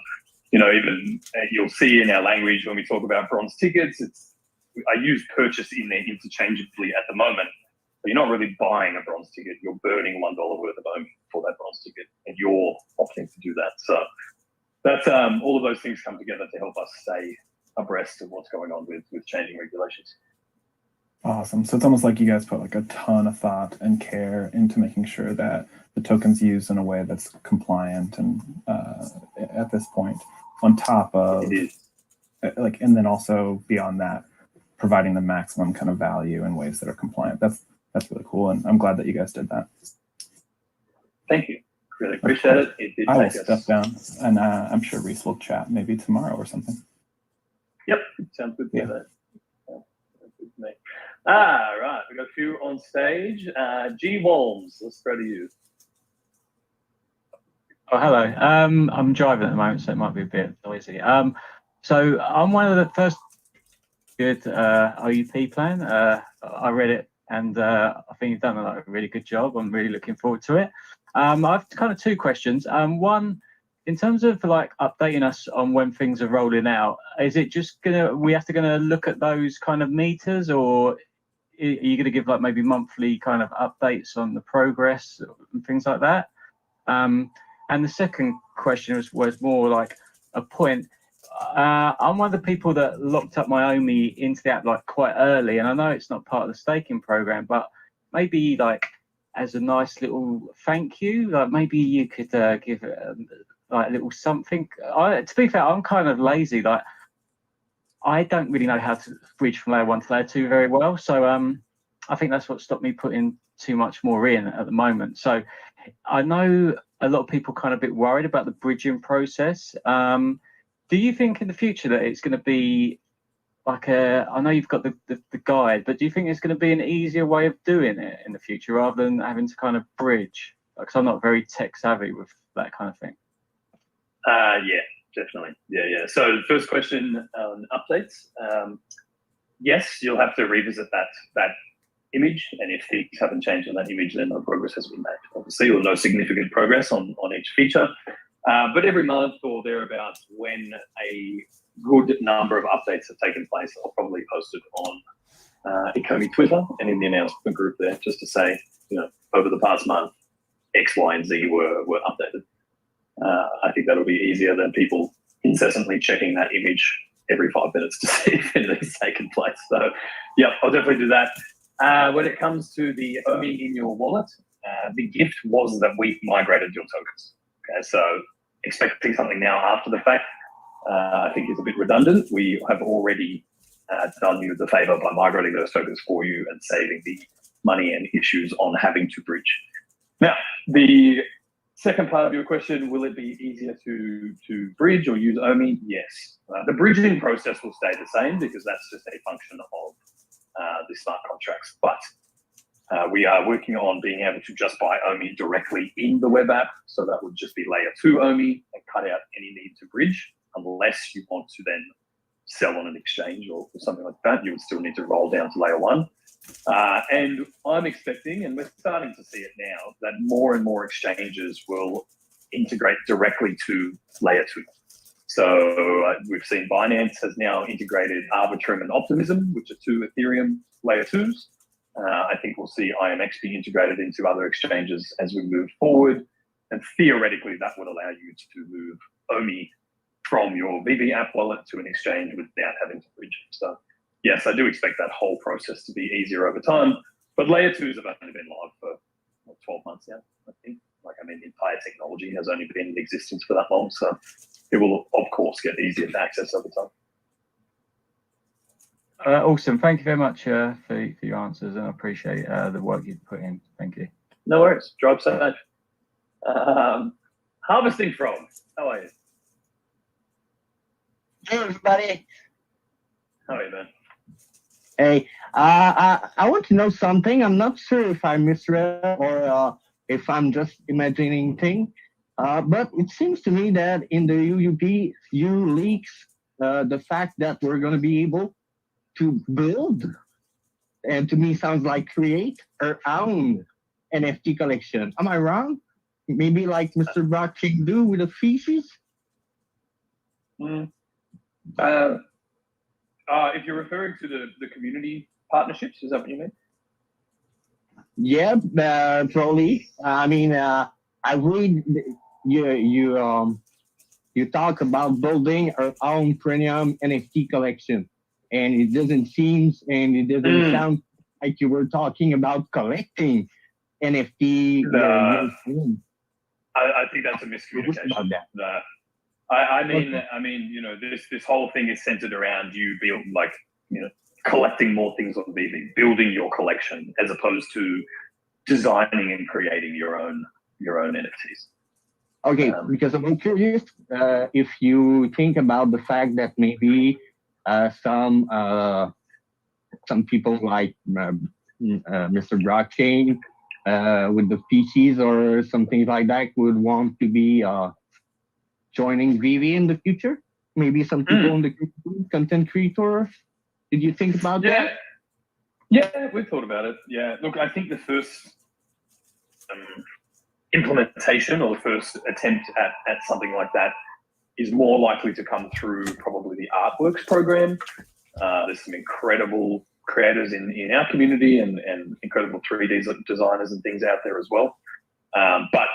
even you'll see in our language when we talk about bronze tickets, I use purchase in there interchangeably at the moment. But you're not really buying a bronze ticket. You're burning $1 worth of OMI for that bronze ticket, and you're opting to do that. So that's all of those things come together to help us stay abreast of what's going on with changing regulations. Awesome. So it's almost like you guys put like a ton of thought and care into making sure that the token's used in a way that's compliant and at this point, on top of and then also beyond that, providing the maximum kind of value in ways that are compliant. That's really cool, and I'm glad that you guys did that. Thank you. Really appreciate it. It did I will take step down, and I'm sure Reese will chat maybe tomorrow or something. Yep, sounds good to me. Right, we got a few on stage. G Walms, let's go to you. Oh, hello. I'm driving at the moment, so it might be a bit noisy. So I'm one of the first good OUP plan. I read it, and I think you've done a really good job. I'm really looking forward to it. I've kind of 2 questions. One, in terms of updating us on when things are rolling out, is it just we have to look at those kind of meters, or are you going to give maybe monthly kind of updates on the progress and things like that? And the second question was more like a point. I'm one of the people that locked up my OMI into the app quite early, and I know it's not part of the staking program, but maybe as a nice little thank you, maybe you could give it a little something. To be fair, I'm kind of lazy. I don't really know how to bridge from layer 1 to layer 2 very well. So I think that's what stopped me putting too much more in at the moment. So I know a lot of people kind of a bit worried about the bridging process. Do you think in the future that it's going to be like I know you've got the guide, but do you think it's going to be an easier way of doing it in the future rather than having to kind of bridge? Because I'm not very tech savvy with that kind of thing. Yeah, definitely. Yeah. So the first question on updates. Yes, you'll have to revisit that image, and if things haven't changed on that image, then no progress has been made. Obviously, or no significant progress on each feature. But every month or thereabouts, when a good number of updates have taken place, I'll probably post it on Ecomi Twitter and in the announcement group there, just to say, over the past month, X, Y, and Z were updated. I think that'll be easier than people incessantly checking that image every 5 minutes to see if anything's taken place. So, yeah, I'll definitely do that. When it comes to the OMI in your wallet, the gift was that we migrated your tokens. Okay, so expecting something now after the fact, I think is a bit redundant. We have already done you the favor by migrating those tokens for you and saving the money and issues on having to bridge. Now, the second part of your question, will it be easier to bridge or use OMI? Yes. The bridging process will stay the same because that's just a function of the smart contracts. But we are working on being able to just buy OMI directly in the web app. So that would just be layer 2 OMI and cut out any need to bridge, unless you want to then sell on an exchange or something like that. You would still need to roll down to layer 1. And I'm expecting, and we're starting to see it now, that more and more exchanges will integrate directly to layer 2. So we've seen Binance has now integrated Arbitrum and Optimism, which are 2 Ethereum layer 2s. I think we'll see IMX be integrated into other exchanges as we move forward. And theoretically, that would allow you to move OMI from your VeVe app wallet to an exchange without having to bridge it. So yes, I do expect that whole process to be easier over time. But layer 2s have only been live for 12 months now, I think. Like, I mean, the entire technology has only been in existence for that long. So it will, of course, get easier to access over time. Awesome. Thank you very much for your answers, and I appreciate the work you've put in. Thank you. No worries. Drive safe. Harvesting Frog, how are you? Hey, everybody. How are you, man? Hey, I want to know something. I'm not sure if I misread or if I'm just imagining things. But it seems to me that in the UUP, you leaks the fact that we're going to be able to build, and to me sounds like create our own NFT collection. Am I wrong? Maybe like Mr. Brock can do with the feces? If you're referring to the community partnerships, is that what you mean? Yeah, probably. I mean, I read you talk about building our own premium NFT collection, and it doesn't sound like you were talking about collecting NFT. I think that's a miscommunication. I mean, you know, this whole thing is centered around you collecting more things on VeVe, building your collection, as opposed to designing and creating your own NFTs. Okay, because I'm curious if you think about the fact that maybe some people like Mr. Blockchain with the PCs or something like that would want to be joining VeVe in the future. Maybe some people in the content creator. Did you think about that? Yeah, we've thought about it. Yeah, look, I think the first implementation or the first attempt at something like that is more likely to come through probably the Artworks program. There's some incredible creators in our community and incredible 3D designers and things out there as well. But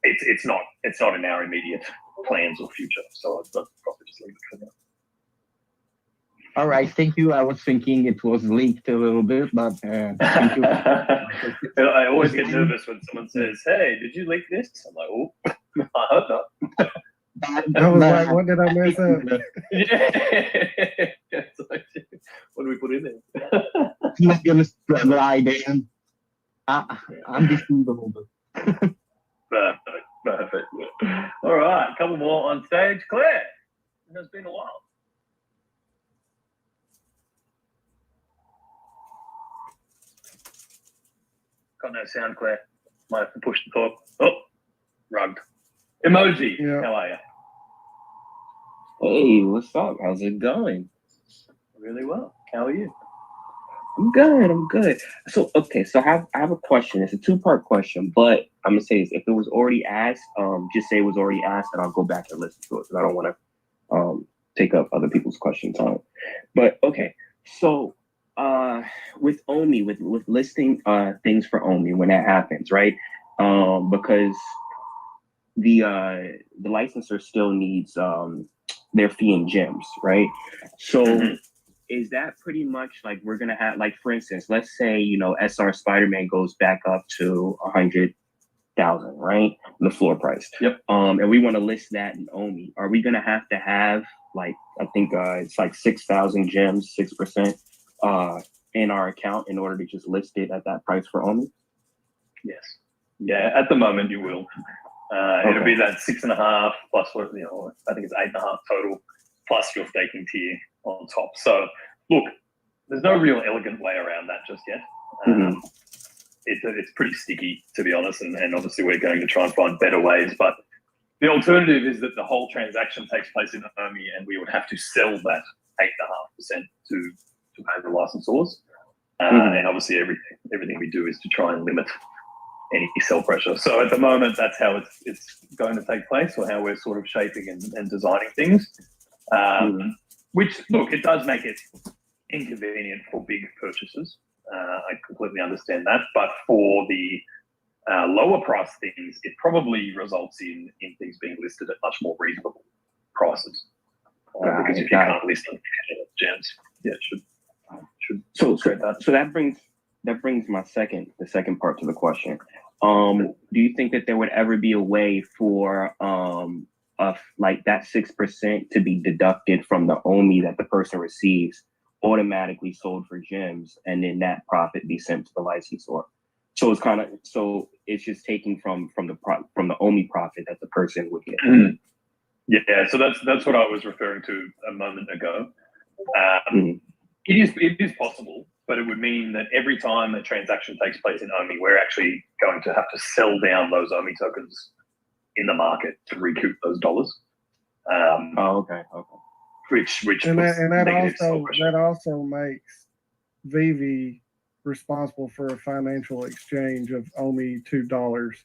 it's not in our immediate plans or future. So I'd probably just leave it for now. All right, thank you. I was thinking it was leaked a little bit, but thank you. I always get nervous when someone says, "Hey, did you leak this?" I'm like, "Oh, I hope not." I was like, "What did I mess up?" Yeah, not gonna lie, Dan. I'm deceivable. Perfect. All right, a couple more on stage. Claire, it has been a while. Got no sound, Claire. Might have to push the talk. Oh, rugged. Emoji, Yeah. how are you? Hey, what's up? How's it going? Really well. How are you? I'm good. I'm good. So, okay, so I have a question. It's a two-part question, but I'm gonna say this: if it was already asked, just say it was already asked, and I'll go back and listen to it because I don't want to take up other people's question time. But okay, so with Omi, with listing things for Omi when that happens, right? Because the licensor still needs their fee in gems, right? So is that pretty much like we're gonna have, like, for instance, let's say, you know, SR Spider-Man goes back up to 100,000, right? The floor price. Yep. And we want to list that in Omi. Are we gonna have to have, like, I think it's like 6,000 gems, 6% in our account in order to just list it at that price for Omi? Yes. Yeah, at the moment you will. It'll be that 6.5 plus what, you know, I think it's 8.5 total plus your staking tier on top. So look, there's no real elegant way around that just yet. It's pretty sticky, to be honest, and obviously we're going to try and find better ways. But the alternative is that the whole transaction takes place in Omi, and we would have to sell that 8.5% to pay the licensors. And obviously everything we do is to try and limit any sell pressure. So at the moment, that's how it's going to take place, or how we're sort of shaping and designing things. Which, look, it does make it inconvenient for big purchases. I completely understand that. But for the lower price things, it probably results in things being listed at much more reasonable prices. Because if you can't list them gems, yeah, it should So that brings the second part to the question. Do you think that there would ever be a way for of like that 6% to be deducted from the Omi that the person receives, automatically sold for gems, and then that profit be sent to the licensor? So it's just taking from the Omi profit that the person would get. Yeah, so that's what I was referring to a moment ago. It is possible, but it would mean that every time a transaction takes place in Omi, we're actually going to have to sell down those Omi tokens in the market to recoup those dollars. Okay. Which that also makes VeVe responsible for a financial exchange of Omi $2,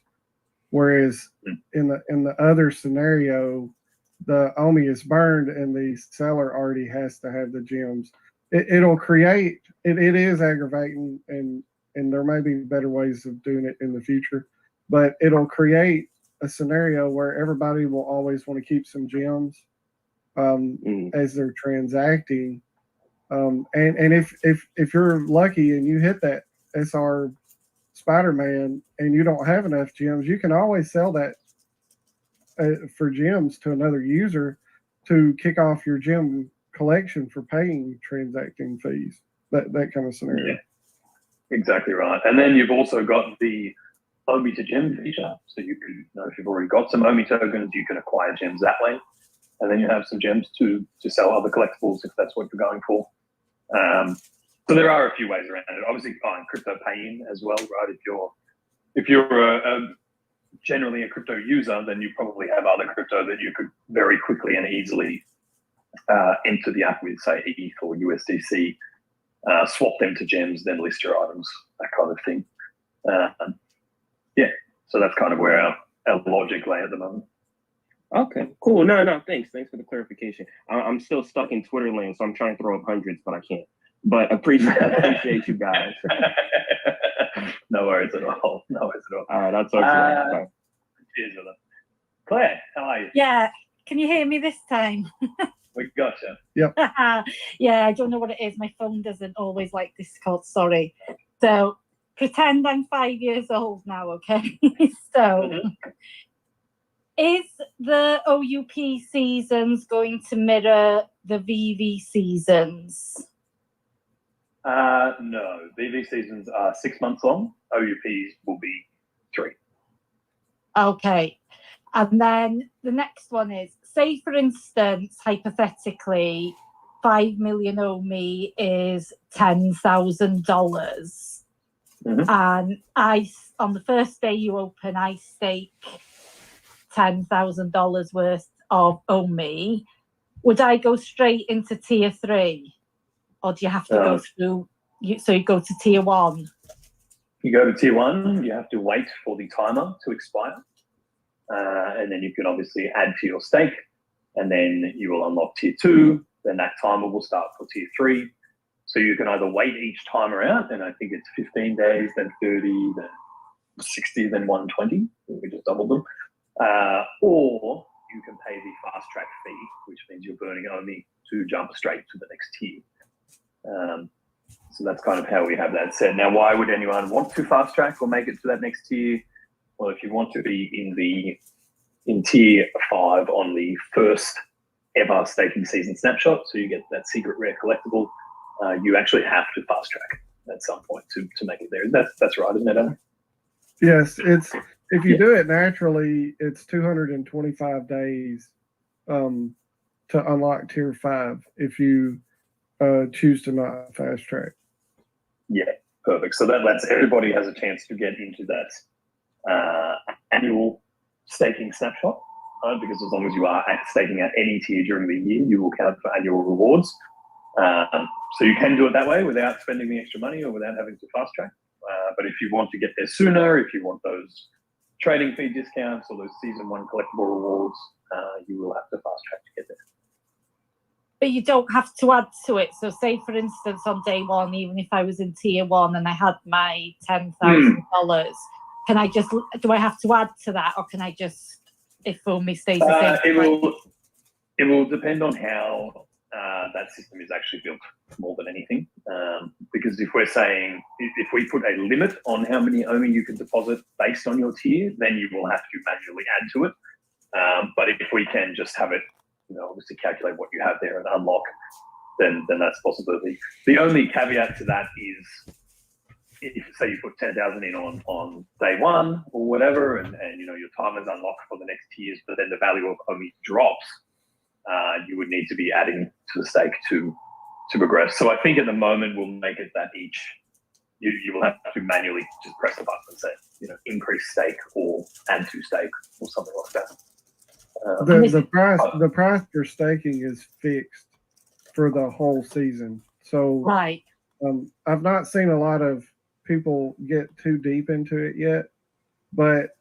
whereas in the other scenario, the Omi is burned and the seller already has to have the gems. It'll create it is aggravating, and there may be better ways of doing it in the future, but it'll create a scenario where everybody will always want to keep some gems as they're transacting. And if you're lucky and you hit that SR Spider-Man and you don't have enough gems, you can always sell that for gems to another user to kick off your gem collection for paying transacting fees. That kind of scenario. Yeah, exactly right. And then you've also got the Omi to gem feature. So you can, you know, if you've already got some Omi tokens, you can acquire gems that way. And then you have some gems to sell other collectibles if that's what you're going for. So there are a few ways around it. Obviously, crypto pay-in as well, right? If you're generally a crypto user, then you probably have other crypto that you could very quickly and easily enter the app with, say, ETH or USDC, swap them to gems, then list your items, that kind of thing. Yeah, so that's kind of where our logic lay at the moment. Okay, cool. No, thanks for the clarification. I'm still stuck in Twitter land, so I'm trying to throw up hundreds, but I can't. But appreciate you guys. No worries at all. All right, I'll talk to you later. Bye. Cheers, brother. Claire, how are you? Yeah, can you hear me this time? We gotcha. Yep. Yeah, I don't know what it is. My phone doesn't always like Discord, sorry. So pretend I'm 5 years old now, okay? So is the OUP seasons going to mirror the VeVe seasons? No, VV seasons are 6 months long. OUPs will be 3. Okay. And then the next one is, say for instance, hypothetically, 5 million OMI is $10,000. And on the first day you open, I stake $10,000 worth of OMI. Would I go straight into tier 3? Or do you have to go through, so you go to tier 1? You go to tier 1, you have to wait for the timer to expire. And then you can obviously add to your stake, and then you will unlock tier 2. Then that timer will start for tier 3. So you can either wait each timer out, and I think it's 15 days, then 30, then 60, then 120. We just doubled them. Or you can pay the fast track fee, which means you're burning only to jump straight to the next tier. So that's kind of how we have that set. Now, why would anyone want to fast track or make it to that next tier? Well, if you want to be in tier 5 on the first ever staking season snapshot, so you get that secret rare collectible, you actually have to fast track at some point to make it there. That's right, isn't it, Adam? Yes, it's if you do it naturally, it's 225 days to unlock tier 5 if you choose to not fast track. Yeah, perfect. So that's everybody has a chance to get into that annual staking snapshot, because as long as you are staking at any tier during the year, you will count for annual rewards. So you can do it that way without spending the extra money or without having to fast track. But if you want to get there sooner, if you want those trading fee discounts or those season 1 collectible rewards, you will have to fast track to get there. But you don't have to add to it. So say, for instance, on day 1, even if I was in tier 1 and I had my $10,000, can I just, do I have to add to that, or can I just, if OMI stays the same? It will depend on how that system is actually built more than anything. Because if we're saying, if we put a limit on how many OMI you can deposit based on your tier, then you will have to manually add to it. But if we can just have it, obviously calculate what you have there and unlock, then that's a possibility. The only caveat to that is, if say you put 10,000 in on day 1 or whatever, and your time is unlocked for the next tiers, but then the value of OMI drops, you would need to be adding to the stake to progress. So I think at the moment we'll make it that you will have to manually just press the button and say, increase stake or add to stake or something like that. The price for staking is fixed for the whole season. So right. I've not seen a lot of people get too deep into it yet, but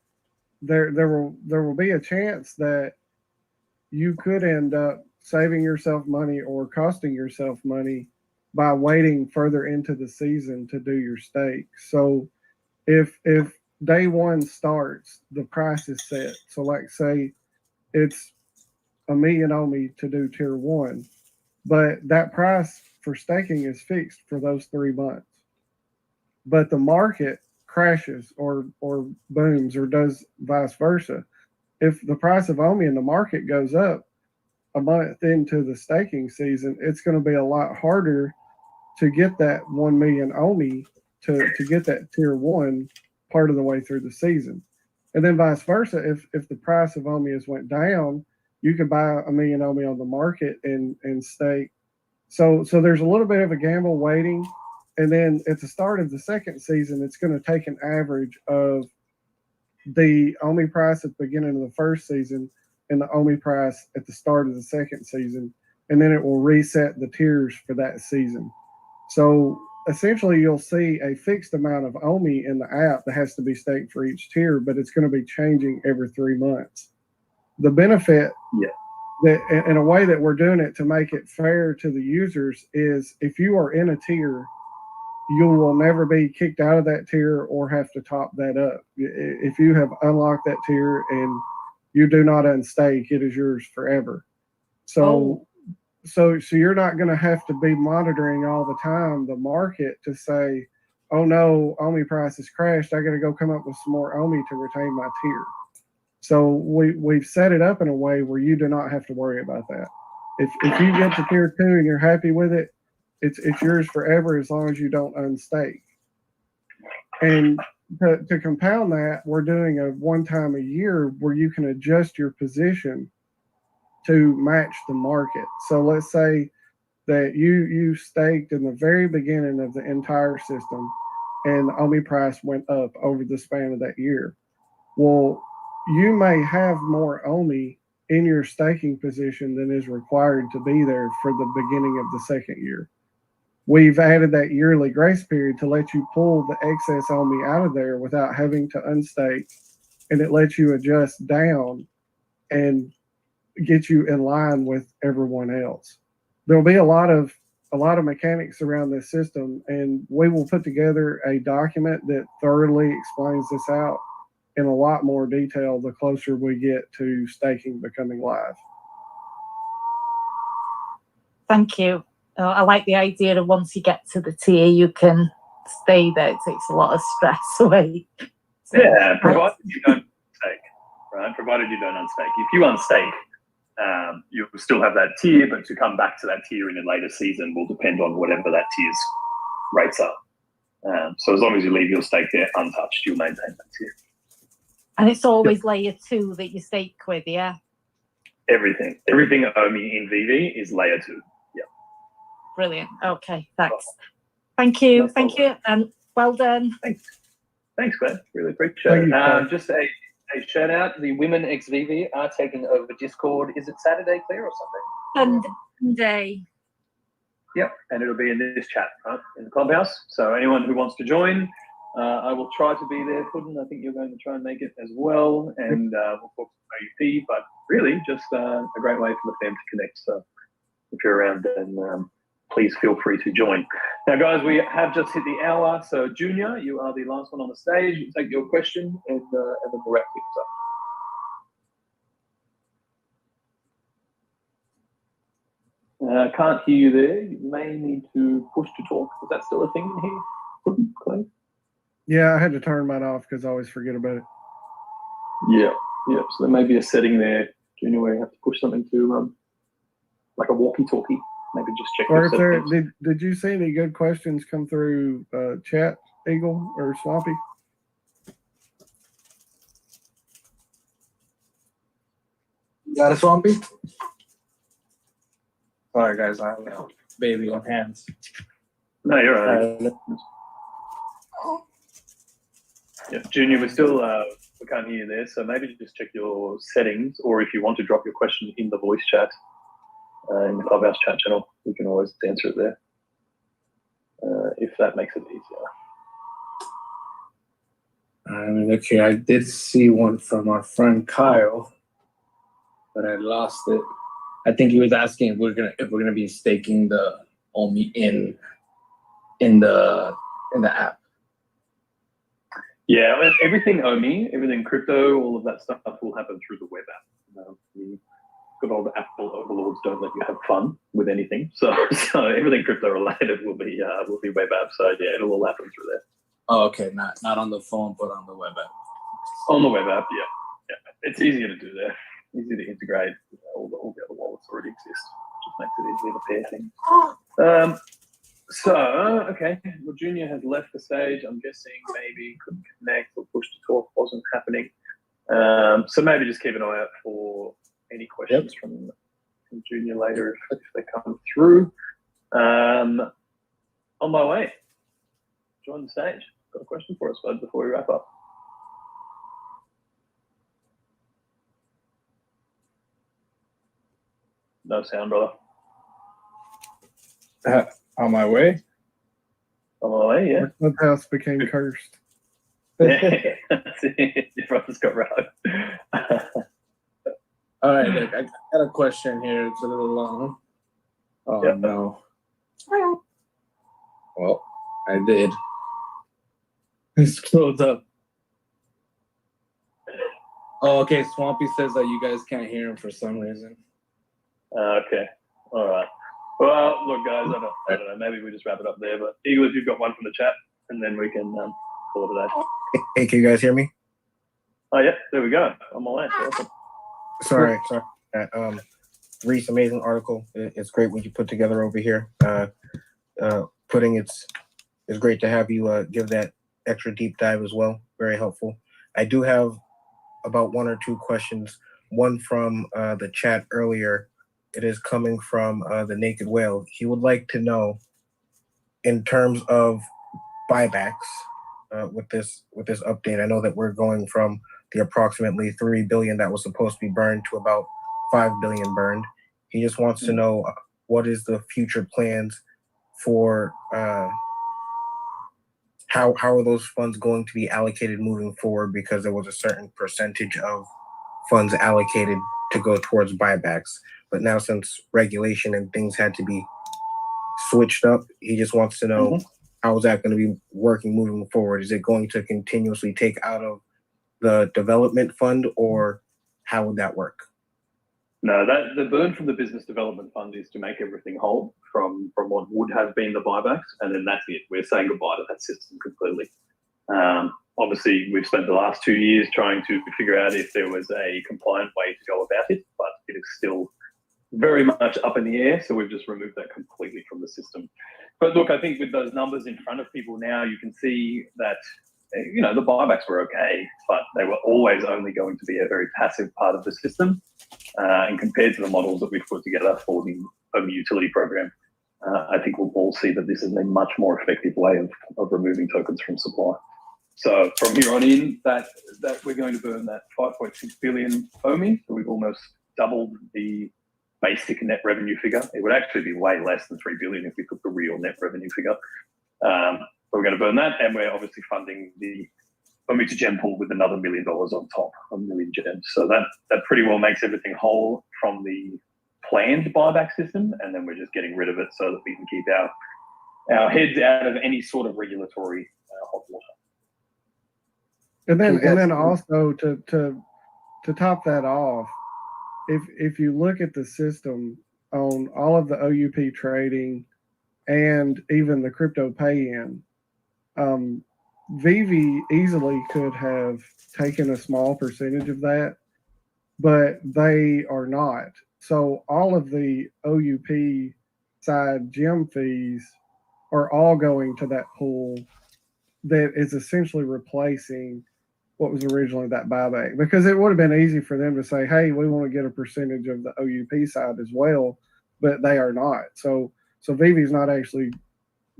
there will be a chance that you could end up saving yourself money or costing yourself money by waiting further into the season to do your stake. So if day 1 starts, the price is set. So like say it's $1 million OMI to do tier 1, but that price for staking is fixed for those 3 months. But the market crashes or booms or does vice versa. If the price of OMI in the market goes up a month into the staking season, it's going to be a lot harder to get that 1 million OMI to get that tier 1 part of the way through the season. And then vice versa, if the price of OMI has went down, you can buy 1 million OMI on the market and stake. So there's a little bit of a gamble waiting. And then at the start of the second season, it's going to take an average of the OMI price at the beginning of the first season and the OMI price at the start of the second season. And then it will reset the tiers for that season. So essentially you'll see a fixed amount of OMI in the app that has to be staked for each tier, but it's going to be changing every 3 months. The benefit that in a way that we're doing it to make it fair to the users is if you are in a tier, you will never be kicked out of that tier or have to top that up. If you have unlocked that tier and you do not unstake, it is yours forever. So you're not going to have to be monitoring all the time the market to say, oh no, OMI price has crashed. I got to go come up with some more OMI to retain my tier. So we've set it up in a way where you do not have to worry about that. If you get to tier 2 and you're happy with it, It's yours forever as long as you don't unstake. And to compound that, we're doing a one time a year where you can adjust your position to match the market. So let's say that you staked in the very beginning of the entire system and OMI price went up over the span of that year. Well, you may have more OMI in your staking position than is required to be there for the beginning of the second year. We've added that yearly grace period to let you pull the excess OMI out of there without having to unstake, and it lets you adjust down and get you in line with everyone else. There'll be a lot of mechanics around this system, and we will put together a document that thoroughly explains this out in a lot more detail the closer we get to staking becoming live. Thank you. I like the idea of once you get to the tier, you can stay there. It takes a lot of stress away. So, yeah, provided you don't stake, right? Provided you don't unstake. If you unstake, you will still have that tier, but to come back to that tier in a later season will depend on whatever that tier's rates are. So as long as you leave your stake there untouched, you'll maintain that tier. And it's always layer 2 that you stake with, yeah? Everything OMI in VeVe is layer 2. Yeah. Brilliant. Okay, thanks. Thank you. Thank you. And well done. Thanks, Glenn. Really appreciate it. Just a shout out. The women ex VeVe are taking over Discord. Is it Saturday, Claire, or something? Sunday. Yep, and it'll be in this chat, right, in the clubhouse. So anyone who wants to join, I will try to be there. Puddin, I think you're going to try and make it as well, and we'll talk to OUP. But really, just a great way for the fam to connect. So if you're around, then please feel free to join. Now, guys, we have just hit the hour. So, Junior, you are the last one on the stage. You take your question, and then we'll wrap things up. Can't hear you there. You may need to push to talk. Is that still a thing in here, Clay? Yeah, I had to turn mine off because I always forget about it. Yeah. So there may be a setting there, Junior, where you have to push something to, like a walkie-talkie. Maybe just check. Or if there, did you see any good questions come through chat, Eagle or Swampy? Got a Swampy? Sorry, guys, I have a baby on hands. No, you're all right. Yeah, Junior, we're still, we can't hear you there, so maybe just check your settings, or if you want to drop your question in the voice chat, in the Clubhouse chat channel, we can always answer it there, if that makes it easier. I mean, okay, I did see one from our friend Kyle, but I lost it. I think he was asking if we're gonna be staking the OMI in the app. Yeah, everything OMI, everything crypto, all of that stuff will happen through the web app. The good old Apple overlords don't let you have fun with anything, so everything crypto related will be web app. So yeah, it'll all happen through there. Oh, okay, not on the phone, but on the web app. On the web app, yeah. It's easier to do there. Easy to integrate. All the other wallets already exist. Just makes it easier to pair things. So, okay, well, Junior has left the stage. I'm guessing maybe couldn't connect or push to talk wasn't happening. So maybe just keep an eye out for any questions from Junior later if they come through. On my way. Join the stage. Got a question for us, bud, before we wrap up? No sound, brother. On my way? On my way, yeah. Clubhouse became cursed. Yeah, your brother's got right. All right, look, I got a question here. It's a little long. Oh, no. Well, I did. It scrolled up. Oh, okay. Swampy says that you guys can't hear him for some reason. Okay. All right. Well, look, guys, I don't know. Maybe we just wrap it up there. But Eagle, if you've got one from the chat, and then we can call it a day. Hey, can you guys hear me? Oh, yeah. There we go. On my way. Awesome. Sorry. Reese, amazing article. It's great what you put together over here. putting. It's great to have you give that extra deep dive as well. Very helpful. I do have about one or two questions. One from the chat earlier. It is coming from the Naked Whale. He would like to know, in terms of buybacks, with this update. I know that we're going from the approximately 3 billion that was supposed to be burned to about 5 billion burned. He just wants to know what is the future plans for how are those funds going to be allocated moving forward, because there was a certain percentage of funds allocated to go towards buybacks. But now, since regulation and things had to be switched up, he just wants to know how is that going to be working moving forward? Is it going to continuously take out of the development fund, or how would that work? No, that the burn from the business development fund is to make everything whole from what would have been the buybacks, and then that's it. We're saying goodbye to that system completely. Obviously, we've spent the last 2 years trying to figure out if there was a compliant way to go about it, but it is still very much up in the air, so we've just removed that completely from the system. But look, I think with those numbers in front of people now, you can see that, you know, the buybacks were okay, but they were always only going to be a very passive part of the system. And compared to the models that we've put together for the OMI utility program, I think we'll all see that this is a much more effective way of removing tokens from supply. So from here on in, that we're going to burn that 5.6 billion OMI, so we've almost doubled the basic net revenue figure. It would actually be way less than 3 billion if we took the real net revenue figure. But we're going to burn that, and we're obviously funding the OMI to gem pool with another $1 million on top, 1 million gems. So that pretty well makes everything whole from the planned buyback system, and then we're just getting rid of it so that we can keep our heads out of any sort of regulatory hot water. And then also to top that off, if you look at the system on all of the OUP trading and even the crypto pay-in, Vivi easily could have taken a small percentage of that, but they are not. So all of the OUP side gem fees are all going to that pool that is essentially replacing what was originally that buyback, because it would have been easy for them to say, hey, we want to get a percentage of the OUP side as well, but they are not. So Vivi is not actually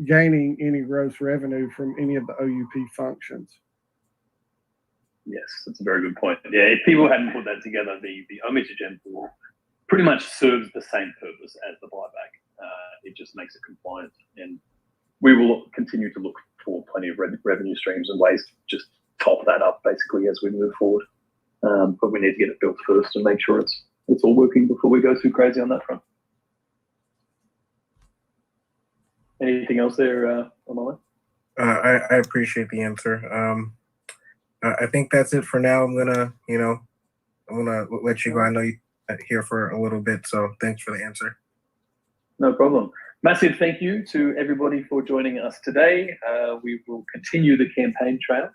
gaining any gross revenue from any of the OUP functions. Yes, that's a very good point. Yeah, if people hadn't put that together, the OMI to gem pool pretty much serves the same purpose as the buyback. It just makes it compliant, and we will continue to look for plenty of revenue streams and ways to just top that up basically as we move forward. But we need to get it built first and make sure it's all working before we go too crazy on that front. Anything else there, Omar? I appreciate the answer. I think that's it for now. I'm gonna let you go. I know you're here for a little bit, so thanks for the answer. No problem. Massive thank you to everybody for joining us today. We will continue the campaign trail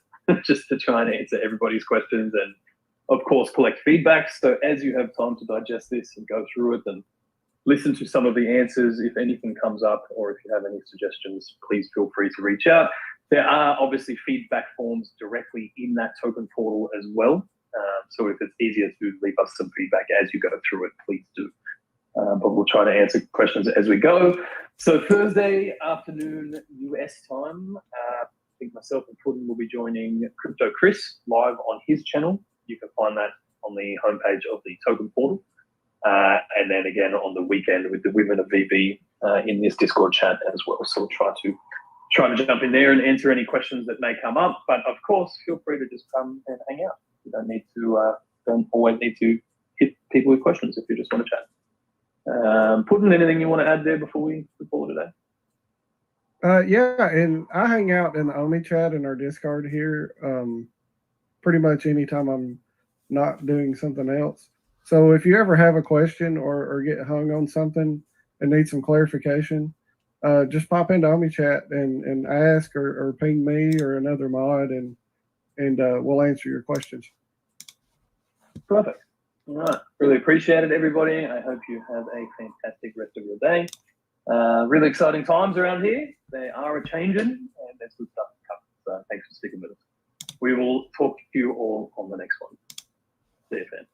just to try and answer everybody's questions and, of course, collect feedback. So as you have time to digest this and go through it and listen to some of the answers, if anything comes up or if you have any suggestions, please feel free to reach out. There are obviously feedback forms directly in that token portal as well. So if it's easier to leave us some feedback as you go through it, please do. But we'll try to answer questions as we go. So Thursday afternoon US time, I think myself and Puddin will be joining Crypto Chris live on his channel. You can find that on the homepage of the token portal. And then again on the weekend with the women of VeVe in this Discord chat as well. So we'll try to jump in there and answer any questions that may come up. But of course, feel free to just come and hang out. You don't always need to hit people with questions if you just want to chat. Puddin, anything you want to add there before we call it today? Yeah, and I hang out in the OMI chat in our Discord here pretty much anytime I'm not doing something else. So if you ever have a question or get hung on something and need some clarification, just pop into OMI chat and ask or ping me or another mod, and we'll answer your questions. Perfect. All right. Really appreciate it, everybody. I hope you have a fantastic rest of your day. Really exciting times around here. They are a changing, and there's good stuff to come. So thanks for sticking with us. We will talk to you all on the next one. See you, fan.